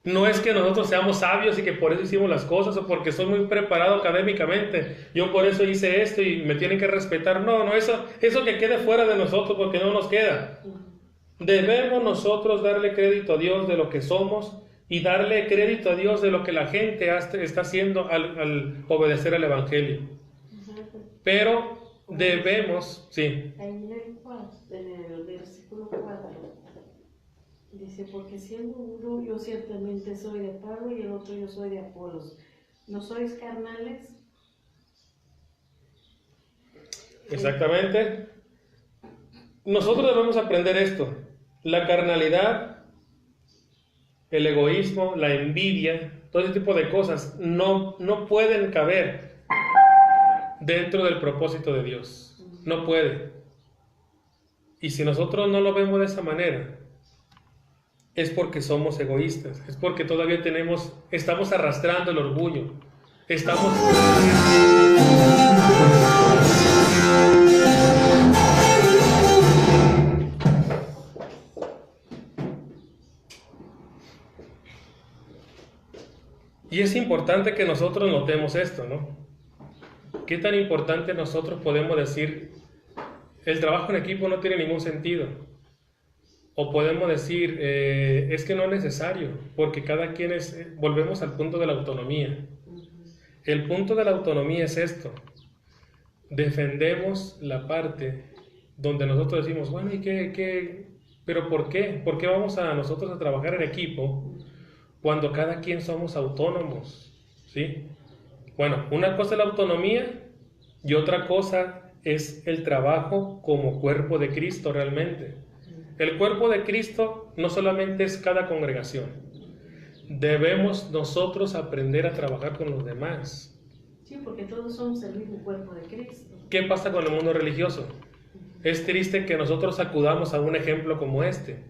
No es que nosotros seamos sabios y que por eso hicimos las cosas, o porque soy muy preparado académicamente, yo por eso hice esto y me tienen que respetar. No, eso que quede fuera de nosotros, porque no nos queda. Debemos nosotros darle crédito a Dios de lo que somos y darle crédito a Dios de lo que la gente está haciendo al obedecer al Evangelio. Pero debemos, sí. Ahí en el versículo 4, dice, porque siendo uno, yo ciertamente soy de Pablo y el otro yo soy de Apolos. ¿No sois carnales? Exactamente. Nosotros debemos aprender esto. La carnalidad, el egoísmo, la envidia, todo ese tipo de cosas no pueden caber dentro del propósito de Dios. No puede. Y si nosotros no lo vemos de esa manera, es porque somos egoístas, es porque todavía estamos arrastrando el orgullo, Y es importante que nosotros notemos esto, ¿no? ¿Qué tan importante nosotros podemos decir? El trabajo en equipo no tiene ningún sentido. O podemos decir, es que no es necesario, porque cada quien volvemos al punto de la autonomía. El punto de la autonomía es esto. Defendemos la parte donde nosotros decimos, bueno, ¿y qué? ¿Pero por qué? ¿Por qué vamos a nosotros a trabajar en equipo cuando cada quien somos autónomos? ¿Sí? Bueno, una cosa es la autonomía y otra cosa es el trabajo como cuerpo de Cristo realmente. El cuerpo de Cristo no solamente es cada congregación. Debemos nosotros aprender a trabajar con los demás. Sí, porque todos somos el mismo cuerpo de Cristo. ¿Qué pasa con el mundo religioso? Es triste que nosotros acudamos a un ejemplo como este.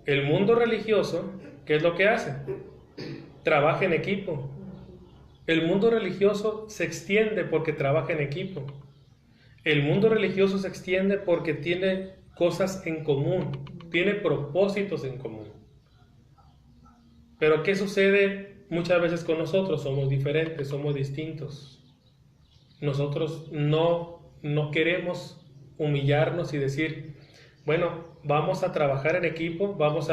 El mundo religioso, ¿qué es lo que hace? Trabaja en equipo. El mundo religioso se extiende porque trabaja en equipo. El mundo religioso se extiende porque tiene cosas en común, tiene propósitos en común. Pero ¿qué sucede muchas veces con nosotros? Somos diferentes, somos distintos. Nosotros no queremos humillarnos y decir, bueno, vamos a trabajar en equipo, vamos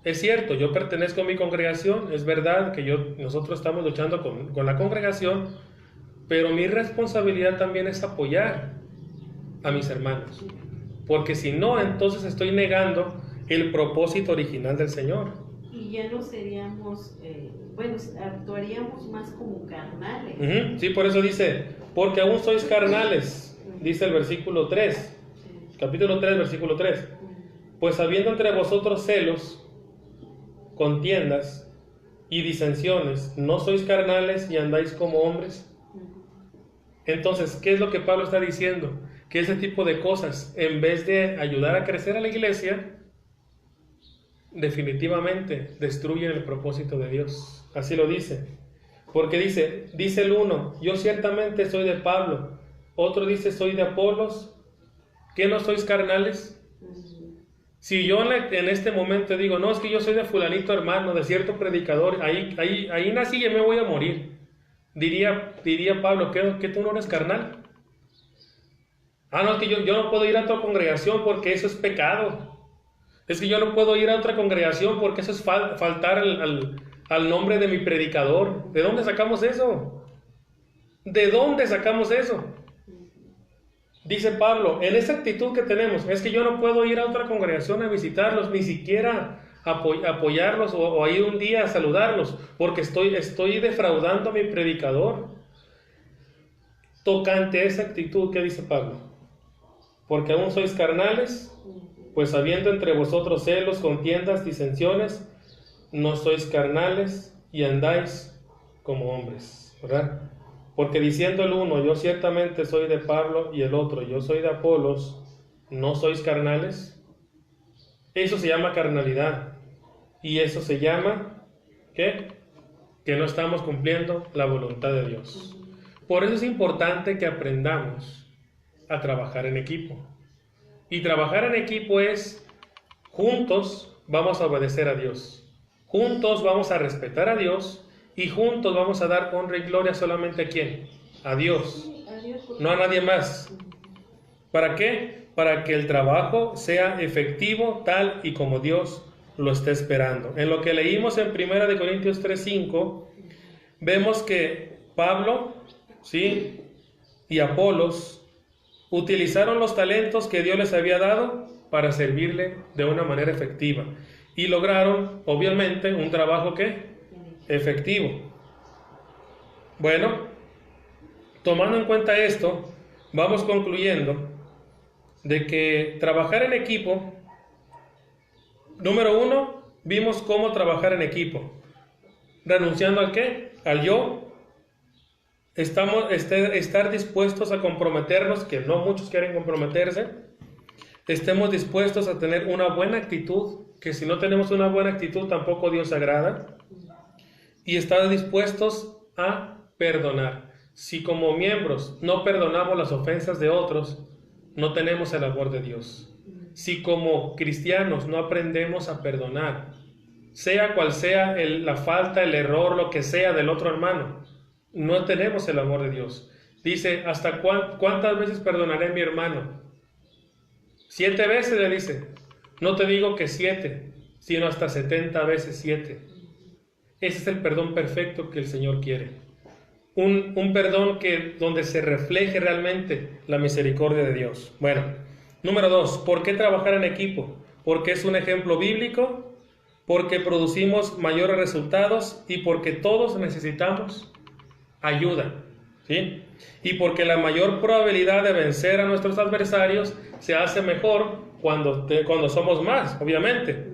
Es cierto, yo pertenezco a mi congregación, es verdad que nosotros estamos luchando con la congregación, pero mi responsabilidad también es apoyar a mis hermanos, porque si no, entonces estoy negando el propósito original del Señor. Y ya no seríamos, actuaríamos más como carnales. Sí, por eso dice, porque aún sois carnales, dice el versículo 3, capítulo 3, versículo 3. Pues habiendo entre vosotros celos, contiendas y disensiones, ¿no sois carnales y andáis como hombres? Entonces, ¿qué es lo que Pablo está diciendo? Que ese tipo de cosas, en vez de ayudar a crecer a la iglesia, definitivamente destruyen el propósito de Dios. Así lo dice. Porque dice el uno, yo ciertamente soy de Pablo. Otro dice, soy de Apolos. ¿Qué no sois carnales? Si yo en este momento digo, no, es que yo soy de fulanito hermano, de cierto predicador, ahí nací y me voy a morir. Diría Pablo, ¿que tú no eres carnal? No, es que yo no puedo ir a otra congregación porque eso es pecado. Es que yo no puedo ir a otra congregación porque eso es faltar al nombre de mi predicador. ¿De dónde sacamos eso? ¿De dónde sacamos eso? Dice Pablo, en esa actitud que tenemos, es que yo no puedo ir a otra congregación a visitarlos, ni siquiera apoyarlos o a ir un día a saludarlos, porque estoy defraudando a mi predicador. Tocante esa actitud, ¿qué dice Pablo? Porque aún sois carnales, pues habiendo entre vosotros celos, contiendas, disensiones, no sois carnales y andáis como hombres, ¿verdad? Porque diciendo el uno, yo ciertamente soy de Pablo, y el otro, yo soy de Apolos, ¿no sois carnales? Eso se llama carnalidad. Y eso se llama, ¿qué? Que no estamos cumpliendo la voluntad de Dios. Por eso es importante que aprendamos a trabajar en equipo. Y trabajar en equipo es, juntos vamos a obedecer a Dios. Juntos vamos a respetar a Dios. Y juntos vamos a dar honra y gloria solamente a ¿quién? A Dios. No a nadie más. ¿Para qué? Para que el trabajo sea efectivo tal y como Dios lo está esperando. En lo que leímos en 1 Corintios 3:5, vemos que Pablo, ¿sí?, y Apolos utilizaron los talentos que Dios les había dado para servirle de una manera efectiva. Y lograron, obviamente, un trabajo ¿qué? Efectivo. Bueno, tomando en cuenta esto, vamos concluyendo de que trabajar en equipo, número uno, vimos cómo trabajar en equipo, renunciando al ¿qué? Al yo. Estar dispuestos a comprometernos, que no muchos quieren comprometerse. Estemos dispuestos a tener una buena actitud, que si no tenemos una buena actitud tampoco Dios agrada. Y estar dispuestos a perdonar. Si como miembros no perdonamos las ofensas de otros, no tenemos el amor de Dios. Si como cristianos no aprendemos a perdonar, sea cual sea la falta, el error, lo que sea del otro hermano, no tenemos el amor de Dios. Dice, ¿hasta cuántas veces perdonaré a mi hermano? 7 veces, le dice. No te digo que 7, sino hasta 70 veces 7. Ese es el perdón perfecto que el Señor quiere. Un perdón donde se refleje realmente la misericordia de Dios. Bueno, número 2, ¿por qué trabajar en equipo? Porque es un ejemplo bíblico, porque producimos mayores resultados y porque todos necesitamos ayuda, ¿sí? Y porque la mayor probabilidad de vencer a nuestros adversarios se hace mejor cuando somos más, obviamente.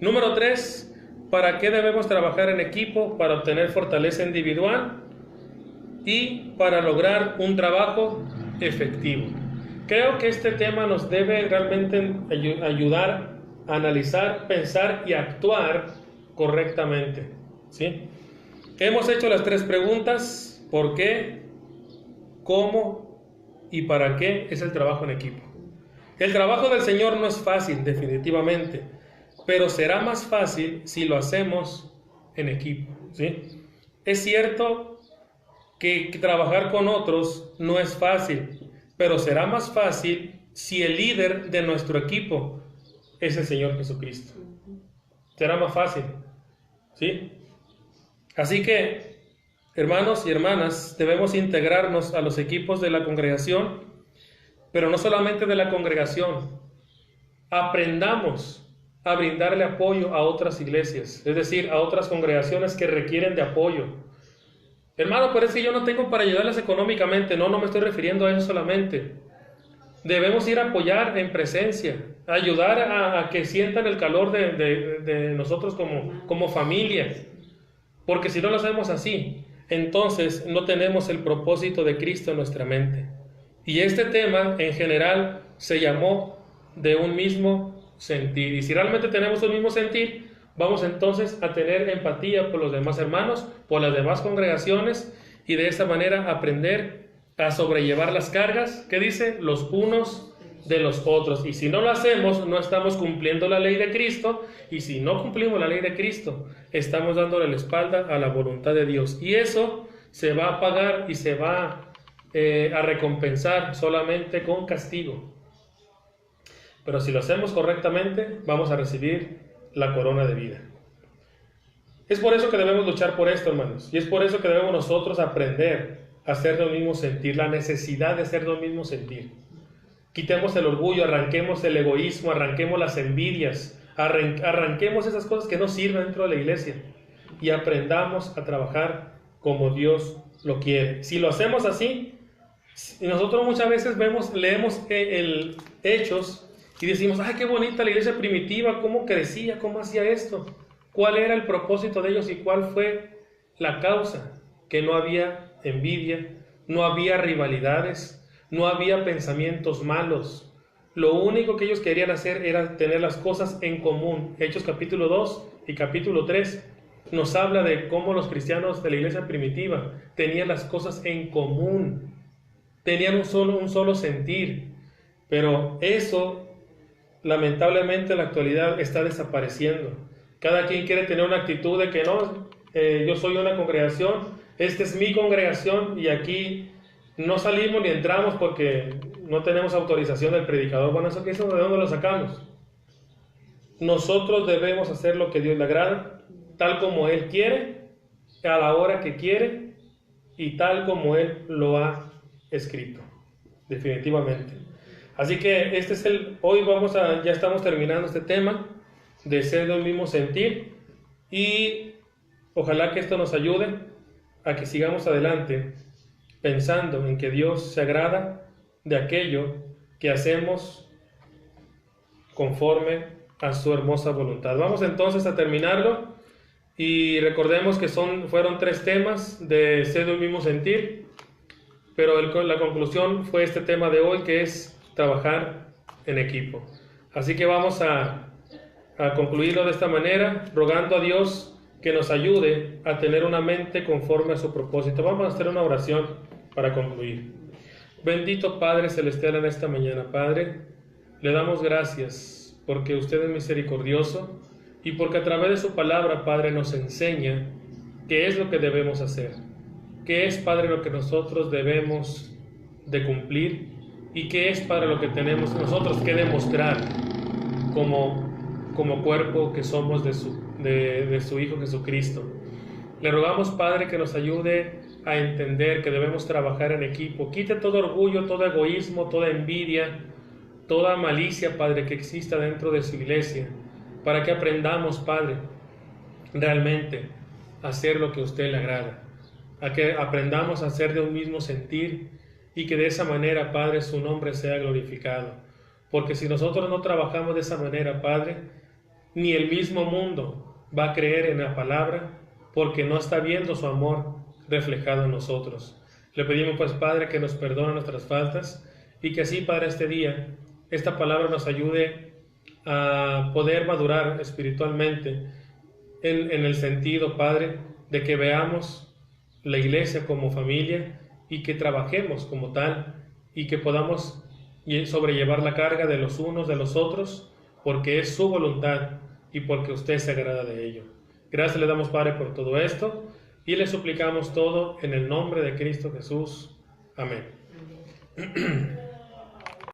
Número 3, ¿para qué debemos trabajar en equipo? Para obtener fortaleza individual, y para lograr un trabajo efectivo. Creo que este tema nos debe realmente ayudar a analizar, pensar y actuar correctamente, ¿sí? Hemos hecho las 3 preguntas: ¿por qué?, ¿cómo?, y ¿para qué es el trabajo en equipo? El trabajo del Señor no es fácil, definitivamente, pero será más fácil si lo hacemos en equipo, ¿sí? Es cierto que trabajar con otros no es fácil, pero será más fácil si el líder de nuestro equipo es el Señor Jesucristo. Será más fácil, ¿sí? Así que, hermanos y hermanas, debemos integrarnos a los equipos de la congregación, pero no solamente de la congregación. Aprendamos a brindarle apoyo a otras iglesias, es decir, a otras congregaciones que requieren de apoyo. Hermano, pero es que yo no tengo para ayudarles económicamente. No me estoy refiriendo a eso solamente. Debemos ir a apoyar en presencia, ayudar a que sientan el calor de nosotros como familia. Porque si no lo hacemos así, entonces no tenemos el propósito de Cristo en nuestra mente. Y este tema en general se llamó de un mismo sentir. Y si realmente tenemos un mismo sentir, vamos entonces a tener empatía por los demás hermanos, por las demás congregaciones, y de esa manera aprender a sobrellevar las cargas, ¿qué dice?, los unos de los otros. Y si no lo hacemos, no estamos cumpliendo la ley de Cristo, y si no cumplimos la ley de Cristo, estamos dándole la espalda a la voluntad de Dios. Y eso se va a pagar y se va a recompensar solamente con castigo. Pero si lo hacemos correctamente, vamos a recibir la corona de vida. Es por eso que debemos luchar por esto, hermanos, y es por eso que debemos nosotros aprender a ser de un mismo sentir, la necesidad de ser de un mismo sentir. Quitemos el orgullo, arranquemos el egoísmo, arranquemos las envidias, arranquemos esas cosas que no sirven dentro de la iglesia y aprendamos a trabajar como Dios lo quiere. Si lo hacemos así, y nosotros muchas veces leemos Hechos y decimos, ¡ay, qué bonita la iglesia primitiva! ¿Cómo crecía? ¿Cómo hacía esto? ¿Cuál era el propósito de ellos y cuál fue la causa? Que no había envidia, no había rivalidades, no había pensamientos malos. Lo único que ellos querían hacer era tener las cosas en común. Hechos capítulo 2 y capítulo 3 nos habla de cómo los cristianos de la iglesia primitiva tenían las cosas en común, tenían un solo sentir. Pero eso, lamentablemente, en la actualidad está desapareciendo. Cada quien quiere tener una actitud de que no, yo soy una congregación, esta es mi congregación y aquí no salimos ni entramos porque no tenemos autorización del predicador. Bueno, ¿eso qué es? ¿De dónde lo sacamos? Nosotros debemos hacer lo que Dios le agrada, tal como Él quiere, a la hora que quiere y tal como Él lo ha escrito, definitivamente. Así que hoy ya estamos terminando este tema de ser de un mismo sentir y ojalá que esto nos ayude a que sigamos adelante pensando en que Dios se agrada de aquello que hacemos conforme a su hermosa voluntad. Vamos entonces a terminarlo y recordemos que fueron 3 temas de ser de un mismo sentir, pero la conclusión fue este tema de hoy, que es trabajar en equipo. Así que vamos a concluirlo de esta manera, rogando a Dios que nos ayude a tener una mente conforme a su propósito. Vamos a hacer una oración para concluir. Bendito Padre Celestial, en esta mañana, Padre, le damos gracias porque usted es misericordioso y porque a través de su palabra, Padre, nos enseña qué es lo que debemos hacer, qué es, Padre, lo que nosotros debemos de cumplir y qué es, Padre, lo que tenemos nosotros que demostrar como cuerpo que somos de su Hijo Jesucristo. Le rogamos, Padre, que nos ayude a entender que debemos trabajar en equipo. Quite todo orgullo, todo egoísmo, toda envidia, toda malicia, Padre, que exista dentro de su iglesia, para que aprendamos, Padre, realmente a hacer lo que a usted le agrada, a que aprendamos a hacer de un mismo sentir y que de esa manera, Padre, su nombre sea glorificado. Porque si nosotros no trabajamos de esa manera, Padre, ni el mismo mundo va a creer en la palabra, porque no está viendo su amor reflejado en nosotros. Le pedimos pues, Padre, que nos perdone nuestras faltas y que así, Padre, este día, esta palabra nos ayude a poder madurar espiritualmente en el sentido, Padre, de que veamos la iglesia como familia y que trabajemos como tal y que podamos sobrellevar la carga de los unos de los otros, porque es su voluntad y porque usted se agrada de ello. Gracias le damos, Padre, por todo esto y le suplicamos todo en el nombre de Cristo Jesús. Amén.